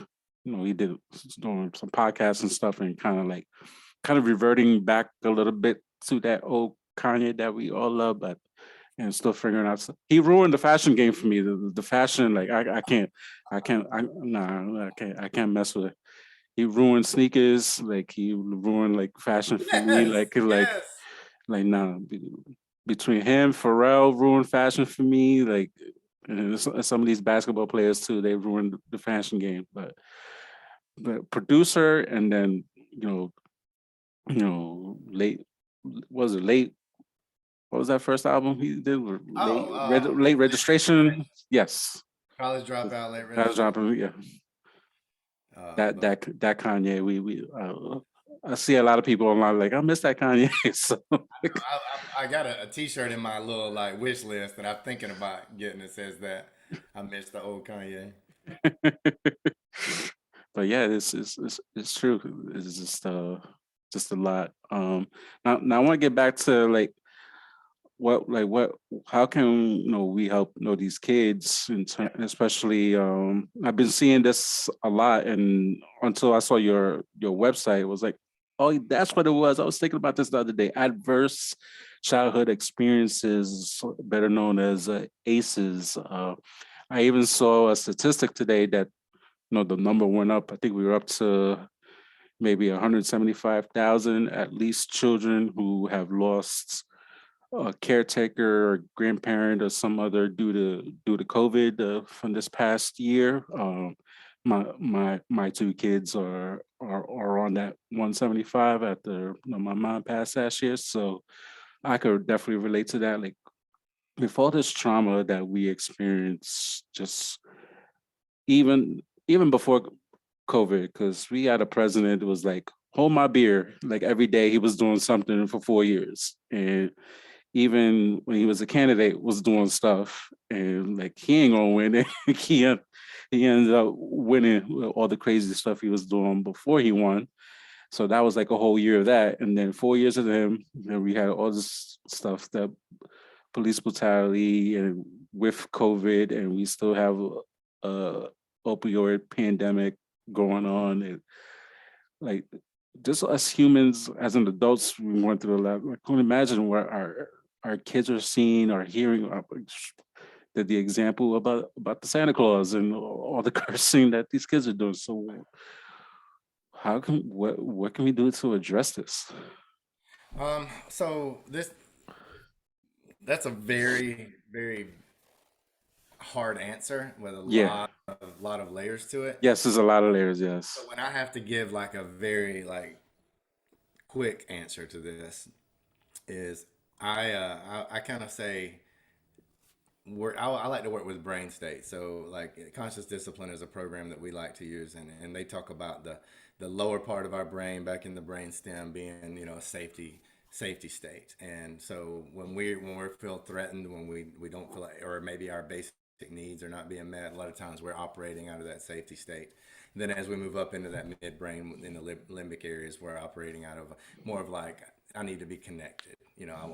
he did doing some podcasts and stuff, and kind of reverting back a little bit to that old Kanye that we all love, but and still figuring out. He ruined the fashion game for me. The fashion, like I can't mess with it. He ruined sneakers, like he ruined like fashion for me, Yes, yes. like nah. Between him, Pharrell ruined fashion for me, like and some of these basketball players too. They ruined the fashion game, but the producer, and then late was it late what was that first album he did? Oh, Late late registration. registration. Yes, College dropout, late that was registration. dropping. Yeah, that But that Kanye. We I see a lot of people online like I miss that Kanye. So I got a T-shirt in my little like wish list that I'm thinking about getting. It says that I miss the old Kanye. but yeah, it's true. It's just a lot. Now I want to get back to like what how can we help these kids especially I've been seeing this a lot, and until I saw your website, it was like, oh, that's what it was. I was thinking about this the other day. Adverse childhood experiences, better known as ACEs. I even saw a statistic today that the number went up. I think we were up to maybe 175,000 at least children who have lost a caretaker or grandparent or some other due to COVID from this past year. My two kids are on that 175 after my mom passed last year, so I could definitely relate to that. Like with all this trauma that we experience, just even before COVID, because we had a president that was like, hold my beer. Like every day he was doing something for 4 years. And even when he was a candidate was doing stuff, and like he ain't gonna win it. he he ended up winning all the crazy stuff he was doing before he won. So that was like a whole year of that. And then 4 years of him, and we had all this stuff, that police brutality and with COVID, and we still have a opioid pandemic going on. And like, just us humans as an adults, we went through a lot. I couldn't imagine what our kids are seeing or hearing. The example about the Santa Claus and all the cursing that these kids are doing. So how can what can we do to address this? So that's a very, very hard answer with a Yeah. lot of layers to it. Yes, there's a lot of layers. Yes. So when I have to give like a very like quick answer to this is I kind of say I like to work with brain state. So like conscious discipline is a program that we like to use, and they talk about the lower part of our brain back in the brain stem being, a safety state. And so when we feel threatened, when we don't feel like, or maybe our basic needs are not being met, a lot of times we're operating out of that safety state. And then as we move up into that midbrain in the limbic areas, we're operating out of more of like, I need to be connected. I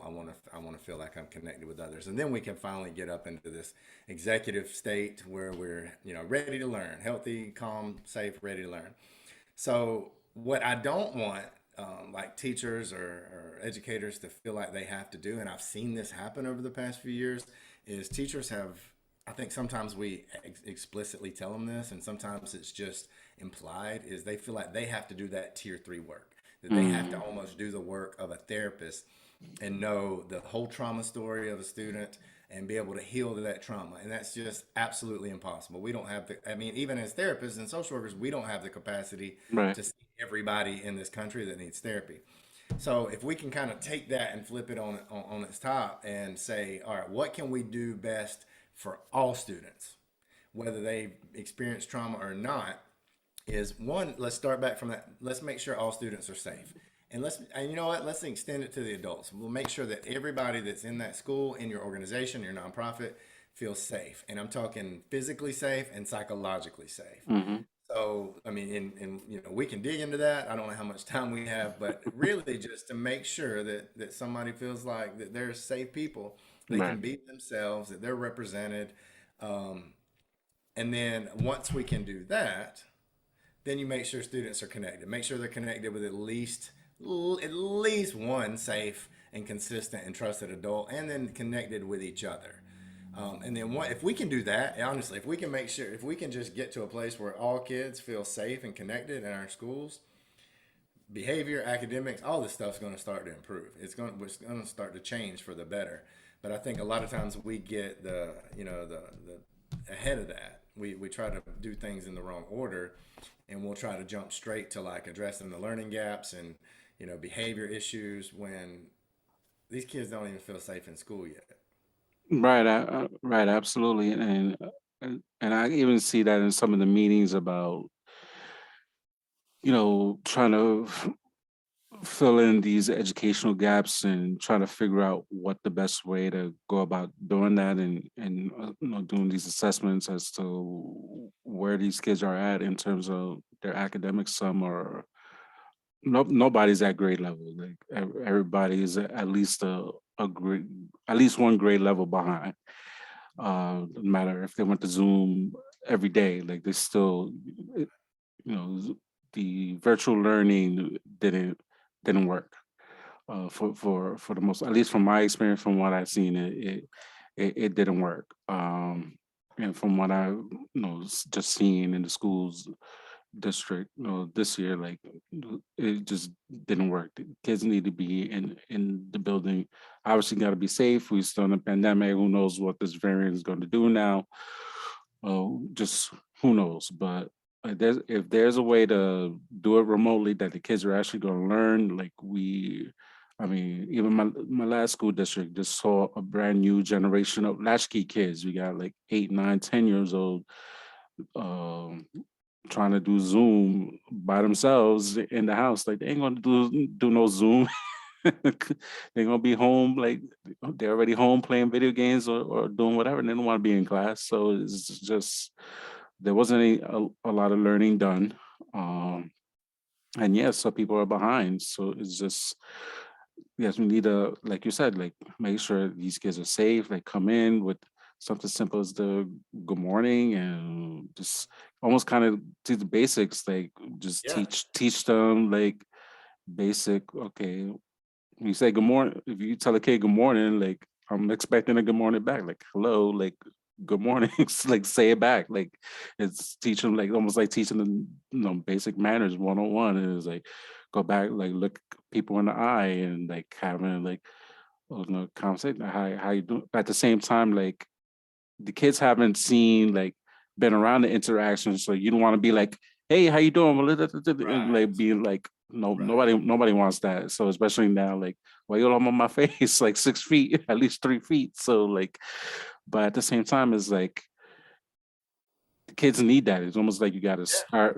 want to feel like I'm connected with others, and then we can finally get up into this executive state where we're ready to learn, healthy, calm, safe, ready to learn. So what I don't want, like teachers or educators to feel like they have to do, and I've seen this happen over the past few years, is teachers have. I think sometimes we explicitly tell them this, and sometimes it's just implied. Is they feel like they have to do that tier 3 work, that they have to Mm, almost do the work of a therapist and know the whole trauma story of a student and be able to heal that trauma. And that's just absolutely impossible. We don't have I mean, even as therapists and social workers, we don't have the capacity right. to see everybody in this country that needs therapy. So if we can kind of take that and flip it on its top and say, all right, what can we do best for all students, whether they experience trauma or not, is one, let's start back from that. Let's make sure all students are safe. And you know what? Let's extend it to the adults. We'll make sure that everybody that's in that school, in your organization, your nonprofit, feels safe. And I'm talking physically safe and psychologically safe. Hmm. So, I mean, and we can dig into that. I don't know how much time we have, but really just to make sure that somebody feels like that they're safe people, they Right. can be themselves, that they're represented. Um, and then once we can do that, then you make sure students are connected. Make sure they're connected with at least one safe and consistent and trusted adult, and then connected with each other. And then if we can do that, honestly, if we can make sure, if we can just get to a place where all kids feel safe and connected in our schools, behavior, academics, all this stuff's going to start to improve. It's going to start to change for the better. But I think a lot of times we get the ahead of that. We try to do things in the wrong order, and we'll try to jump straight to like addressing the learning gaps and behavior issues when these kids don't even feel safe in school yet. Right. Right. Absolutely. And I even see that in some of the meetings about trying to fill in these educational gaps and trying to figure out what the best way to go about doing that, and doing these assessments as to where these kids are at in terms of their academics. Some are nobody's at grade level. Like everybody is at least a grade, at least one grade level behind. No matter if they went to Zoom every day, like they still, you the virtual learning didn't work for the most, at least from my experience, from what I've seen, it didn't work. And from what I just seen in the schools district, this year, like it just didn't work. The kids need to be in the building. Obviously, got to be safe. We're still in a pandemic. Who knows what this variant is going to do now? Just who knows? But if there's a way to do it remotely that the kids are actually going to learn, like I mean, even my last school district just saw a brand new generation of latchkey kids. We got like 8, 9, 10 years old, um, trying to do Zoom by themselves in the house. Like they ain't gonna do no Zoom. They're gonna be home, like they're already home playing video games or doing whatever, and they don't want to be in class. So it's just there wasn't a lot of learning done. And yes, so people are behind. So it's just, yes, we need to, like you said, like make sure these kids are safe, like come in with something simple as the good morning and just almost kind of do the basics, like just Yeah. teach them like basic, okay, when you say good morning, if you tell a kid good morning, like I'm expecting a good morning back, like hello, like good morning, like say it back, like it's teaching like almost like teaching them, basic manners 101. And it's like go back, like look people in the eye and like having like conversation. How you do at the same time, like the kids haven't seen like been around the interaction, so you don't want to be like, hey, how you doing? And Right. like being like, no, Right. nobody wants that. So especially now, like, why you all on my face, like 6 feet, at least 3 feet. So like, but at the same time, it's like the kids need that. It's almost like you got to Yeah. start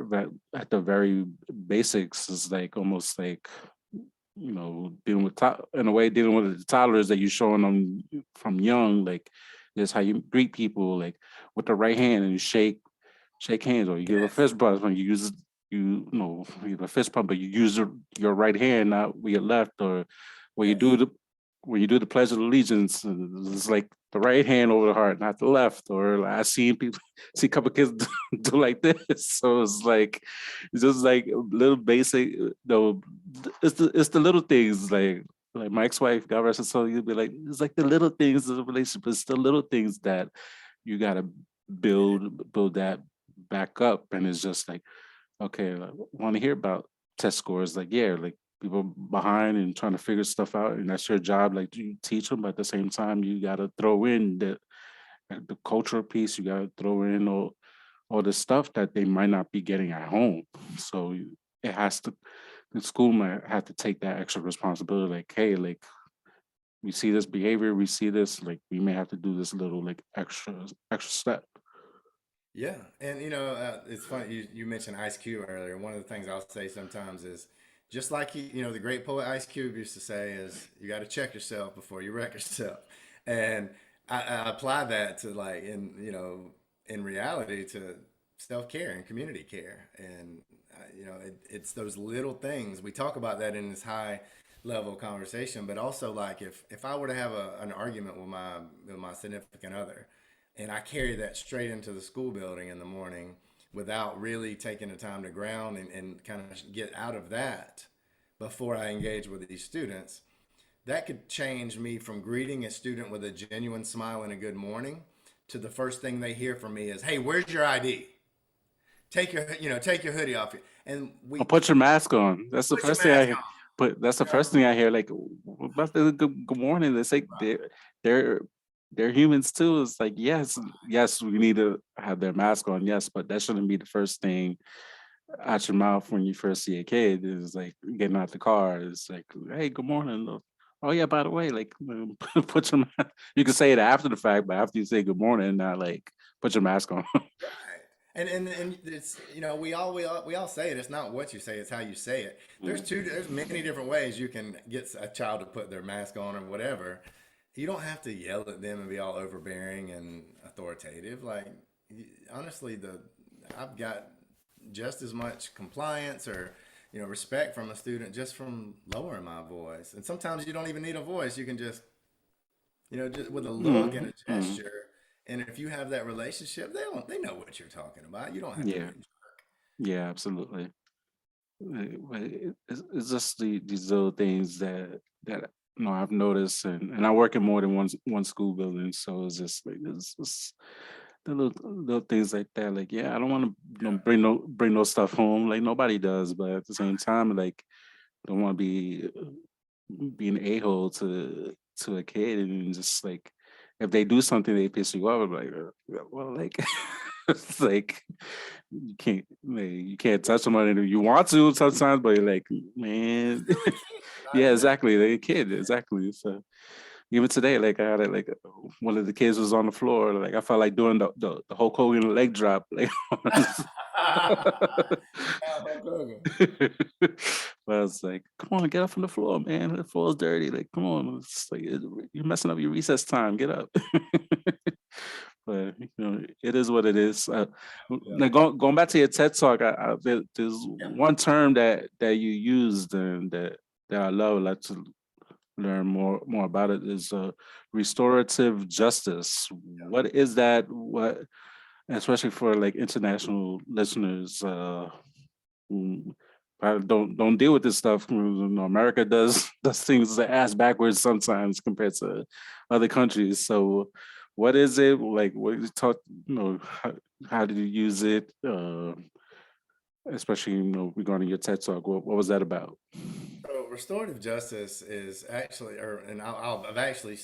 at the very basics. It's like almost like dealing with in a way dealing with the toddlers that you're showing them from young, like this how you greet people, like with the right hand and you shake hands, or you give a Yes. fist bump when you use you give a fist pump, but you use your right hand, not with your left, or when you do Yes. the when you do the pledge of allegiance, it's like the right hand over the heart, not the left. Or like, I seen people see a couple kids do like this, so it's just like little basic. Though it's the little things like my ex-wife, God rest her soul, you'd be like, it's like the little things of the relationship. It's the little things that you gotta build that back up. And it's just like, okay, like, want to hear about test scores? Like, yeah, like people behind and trying to figure stuff out, and that's your job. Like, you teach them, but at the same time, you got to throw in the cultural piece. You got to throw in all the stuff that they might not be getting at home. So it has to. The school might have to take that extra responsibility. Like, hey, like we see this behavior, we see this, like we may have to do this little like extra step. Yeah, and it's funny you mentioned Ice Cube earlier. One of the things I'll say sometimes is just like the great poet Ice Cube used to say is you got to check yourself before you wreck yourself, and I apply that to like in reality to self care and community care, and it's those little things we talk about that in this high level conversation, but also like if I were to have an argument with my significant other and I carry that straight into the school building in the morning without really taking the time to ground and kind of get out of that before I engage with these students, that could change me from greeting a student with a genuine smile and a good morning to the first thing they hear from me is, "Hey, where's your ID? Take your hoodie off." And Or we put your mask on. That's the put your first thing I mask hear. on. But that's the You know? first thing I hear. Like, what about the good morning? They say they're they're humans too. It's like, yes, we need to have their mask on, yes, but that shouldn't be the first thing out your mouth when you first see a kid. Is like getting out the car. It's like, hey, good morning. Oh yeah, by the way, like put your you can say it after the fact, but after you say good morning, not like put your mask on. Right. And it's we all say it. It's not what you say; it's how you say it. There's many different ways you can get a child to put their mask on or whatever. You don't have to yell at them and be all overbearing and authoritative. Like honestly, I've got just as much compliance or respect from a student just from lowering my voice. And sometimes you don't even need a voice. You can just with a look and a Mm. gesture. And if you have that relationship, they know what you're talking about. You don't have to be Yeah, a jerk. yeah, absolutely. But it's just these little things that I've noticed, and I work in more than one school building, so it's just like it's the little things like that. Like, yeah, I don't want to bring no stuff home, like nobody does, but at the same time, like don't want to be being a-hole to a kid, and just like if they do something they piss you off, I'm like, well, like it's like you can't touch somebody you want to sometimes, but you're like, They're man, still a kid, yeah, right? exactly, they're a kid, exactly. So even today, like I had it, like one of the kids was on the floor, like I felt like doing the Hulk Hogan leg drop, like. Yeah, Hulk Hogan. But I was like, come on, get up from the floor, man. The floor's dirty. Like, come on. It's like you're messing up your recess time. Get up. But it is what it is. Yeah. Now going back to your TED talk, there's one term that you used and that I love. I'd like to learn more about it. Is restorative justice. What is that? What, especially for like international listeners, who probably don't deal with this stuff. America does things the ass backwards sometimes compared to other countries. So, what is it like? What you talk? How did you use it? Especially regarding your TED talk. What was that about? So restorative justice is actually, I've actually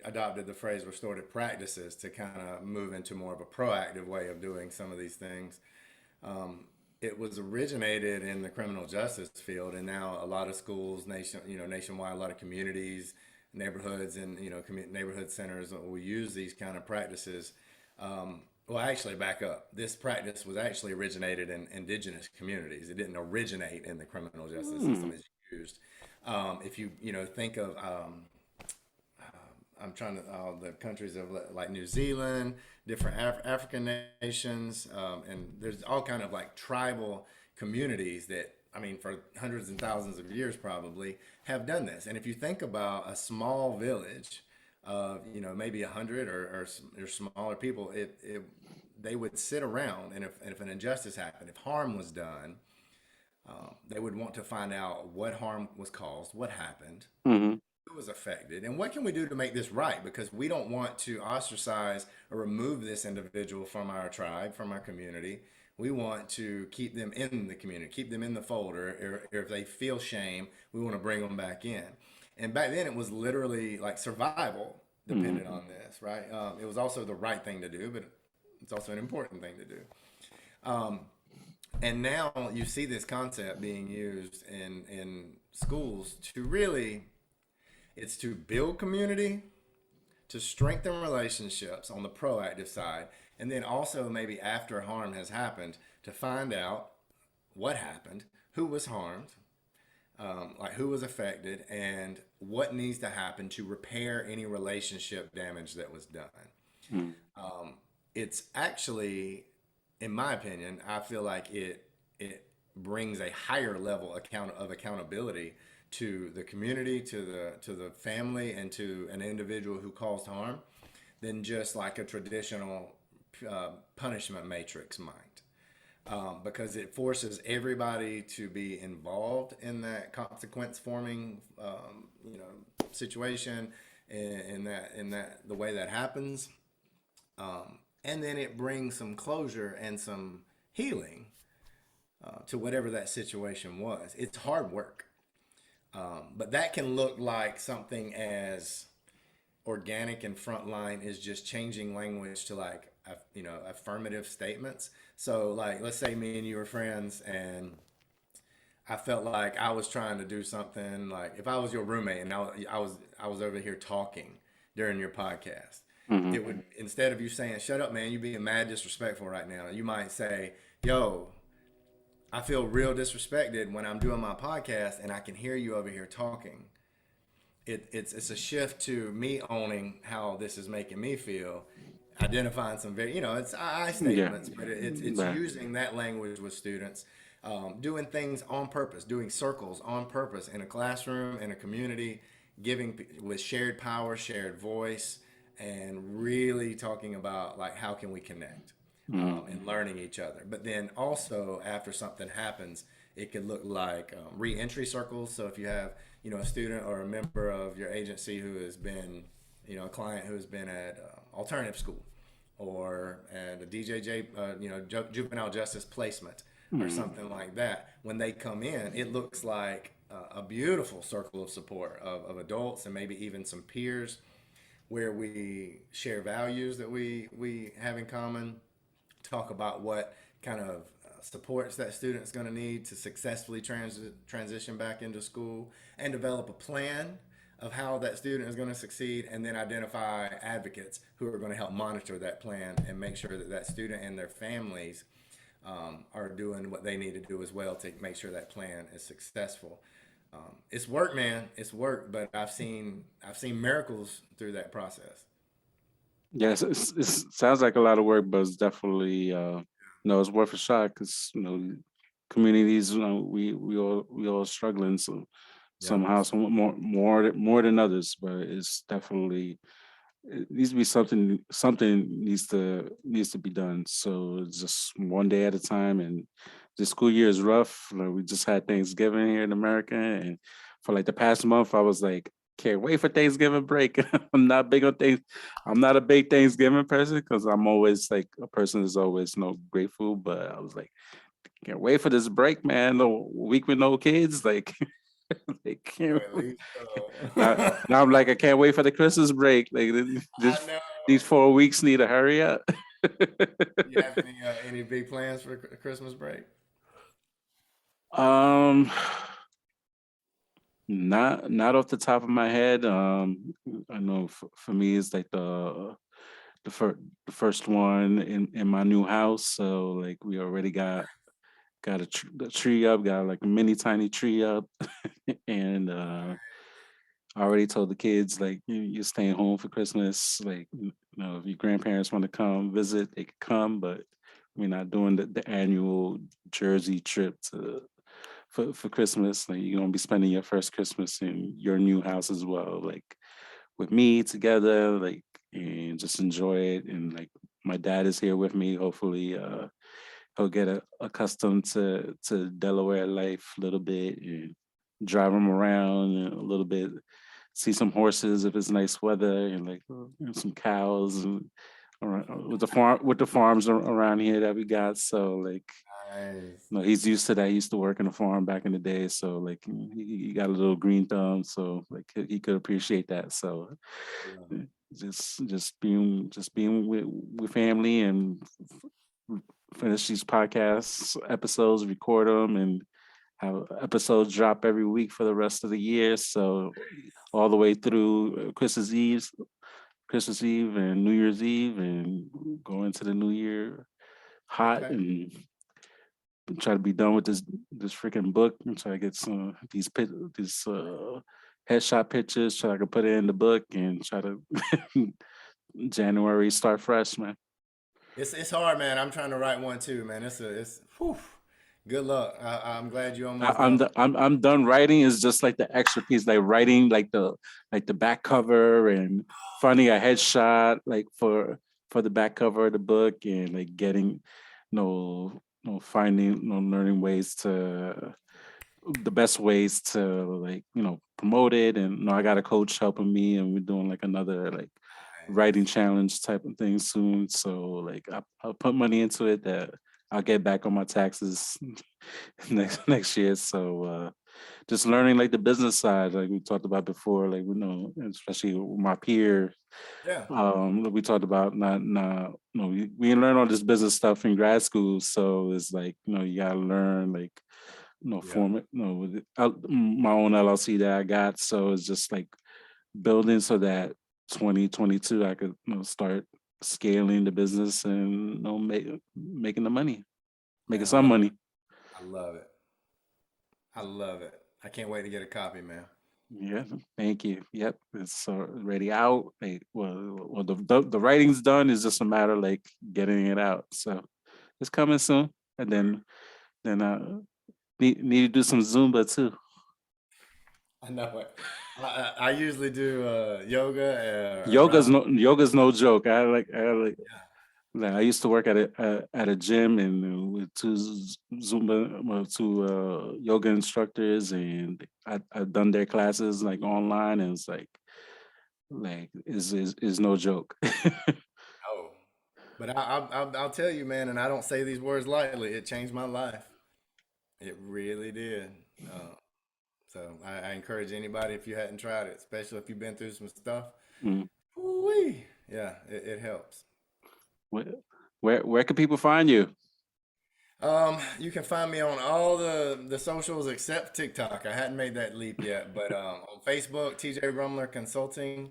adopted the phrase restorative practices to kind of move into more of a proactive way of doing some of these things. Um, it was originated in the criminal justice field, and now a lot of schools, nationwide, a lot of communities, neighborhoods, and neighborhood centers will use these kind of practices. Well, actually, back up. This practice was actually originated in indigenous communities. It didn't originate in the criminal justice system. Hmm. It's used. If you think of I'm trying to the countries of like New Zealand, different African nations, and there's all kind of like tribal communities that I mean for hundreds and thousands of years probably have done this. And if you think about a small village of maybe 100 or smaller people, it they would sit around, and if an injustice happened, if harm was done, they would want to find out what harm was caused, what happened, Hmm. who was affected, and what can we do to make this right? Because we don't want to ostracize or remove this individual from our tribe, from our community. We want to keep them in the community, keep them in the folder, or if they feel shame, we want to bring them back in. And back then, it was literally like survival depended Hmm. on this, right? It was also the right thing to do, but it's also an important thing to do. Um, and now you see this concept being used in schools to really it's to build community, to strengthen relationships on the proactive side, and then also maybe after harm has happened to find out what happened, who was harmed, like who was affected, and what needs to happen to repair any relationship damage that was done. Hmm. It's actually, in my opinion, I feel like it brings a higher level of accountability to the community, to the family, and to an individual who caused harm than just like a traditional punishment matrix might. Because it forces everybody to be involved in that consequence forming, situation, in that the way that happens, and then it brings some closure and some healing to whatever that situation was. It's hard work, but that can look like something as organic and frontline is just changing language to like affirmative statements. So like let's say me and you were friends and I felt like I was trying to do something like if I was your roommate and I was over here talking during your podcast, Hmm. it would instead of you saying shut up man, you being mad disrespectful right now, you might say yo, I feel real disrespected when I'm doing my podcast and I can hear you over here talking. It's a shift to me owning how this is making me feel, identifying some very it's I Yeah. statements, but it's Right. using that language with students, doing things on purpose, doing circles on purpose in a classroom in a community, giving with shared power, shared voice, and really talking about like how can we connect, Hmm. and learning each other. But then also after something happens, it could look like re-entry circles. So if you have a student or a member of your agency who has been a client who has been at alternative school or at a DJJ, juvenile justice placement or Hmm. something like that. When they come in, it looks like a beautiful circle of support of adults and maybe even some peers where we share values that we have in common, talk about what kind of supports that student's going to need to successfully transition back into school and develop a plan of how that student is going to succeed, and then identify advocates who are going to help monitor that plan and make sure that that student and their families are doing what they need to do as well to make sure that plan is successful. It's work, man. It's work, but I've seen miracles through that process. Yes, it sounds like a lot of work, but it's definitely no, it's worth a shot because communities, we all struggling, so Yep. somehow some more than others, but it's definitely it needs to be something needs to be done. So it's just one day at a time, and the school year is rough. Like we just had Thanksgiving here in America, and for like the past month, I was like, can't wait for Thanksgiving break. I'm not big on things. I'm not a big Thanksgiving person because I'm always like a person is always grateful. But I was like, can't wait for this break, man. The week with no kids, like they can't. At least, Now I'm like, I can't wait for the Christmas break. Like I this, know. these 4 weeks need to hurry up. You have any big plans for Christmas break? um, not off the top of my head. I know for me it's like the first one in my new house. So like we already got the tree up, got like a mini tiny tree up, and I already told the kids like you're staying home for Christmas. Like if your grandparents want to come visit, they could come, but we're not doing the annual Jersey trip for Christmas. Like you're gonna be spending your first Christmas in your new house as well, like with me together, like and just enjoy it. And like my dad is here with me. Hopefully, he'll get accustomed to Delaware life a little bit and drive him around a little bit, see some horses if it's nice weather, and like some cows and with the farms around here that we got. So like Nice. he's used to that. He used to work in a farm back in the day, so like he got a little green thumb, so like he could appreciate that. So Yeah. just being with family and finish these podcasts episodes, record them, and have episodes drop every week for the rest of the year. So all the way through Christmas Eve and New Year's Eve, and go into the new year hot Okay. and try to be done with this freaking book and try to get some these headshot pictures. Try to put it in the book and try to January start fresh, man. It's hard, man. I'm trying to write one too, man. It's whew. Good luck. I'm glad you're almost done. I'm done writing. Is just like the extra piece, like writing like the back cover and finding a headshot like for the back cover of the book and like getting finding learning ways to the best ways to like promote it. And I got a coach helping me, and we're doing like another like writing Nice. challenge type of thing soon. So like I'll put money into it that I'll get back on my taxes next year. So just learning like the business side, like we talked about before, like especially with my peer. Yeah. We talked about not we didn't learn all this business stuff in grad school. So it's like you gotta learn like Yep. form it with my own LLC that I got. So it's just like building so that 2022 I could start scaling the business and making the money, making Man, some money. I love it. I love it. I can't wait to get a copy, man. Yeah, thank you. Yep, it's already out. Like, well, the writing's done. It's just a matter of like getting it out. So it's coming soon. And then I need to do some Zumba too. I know it. I usually do yoga Yoga's around. no joke. I used to work at a gym and with two Zumba, well, two yoga instructors, and I've done their classes like online, and it's like is no joke. Oh, but I'll tell you, man, and I don't say these words lightly. It changed my life. It really did. Uh, so I encourage anybody if you hadn't tried it, especially if you've been through some stuff. Mm. Ooh-wee. Yeah, it helps. Where, where can people find you? You can find me on all the socials except TikTok. I hadn't made that leap yet, but on Facebook, TJ Rumler Consulting,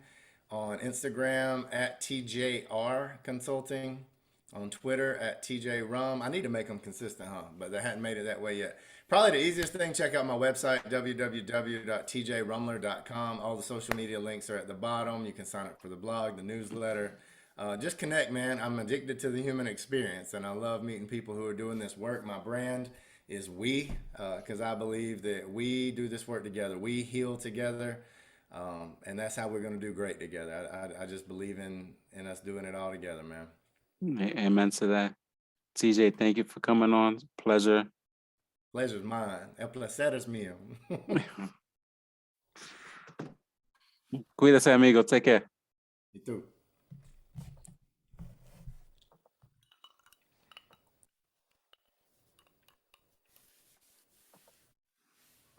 on Instagram at TJR Consulting, on Twitter at TJ Rum. I need to make them consistent, huh? But I hadn't made it that way yet. Probably the easiest thing, check out my website, www.tjrumler.com. All the social media links are at the bottom. You can sign up for the blog, the newsletter, Just connect, man. I'm addicted to the human experience, and I love meeting people who are doing this work. My brand is we, because I believe that we do this work together. We heal together, and that's how we're going to do great together. I just believe in us doing it all together, man. Amen to that. TJ, thank you for coming on. Pleasure. Pleasure's mine. El placer es mío. Cuídese, amigo. Take care. You too.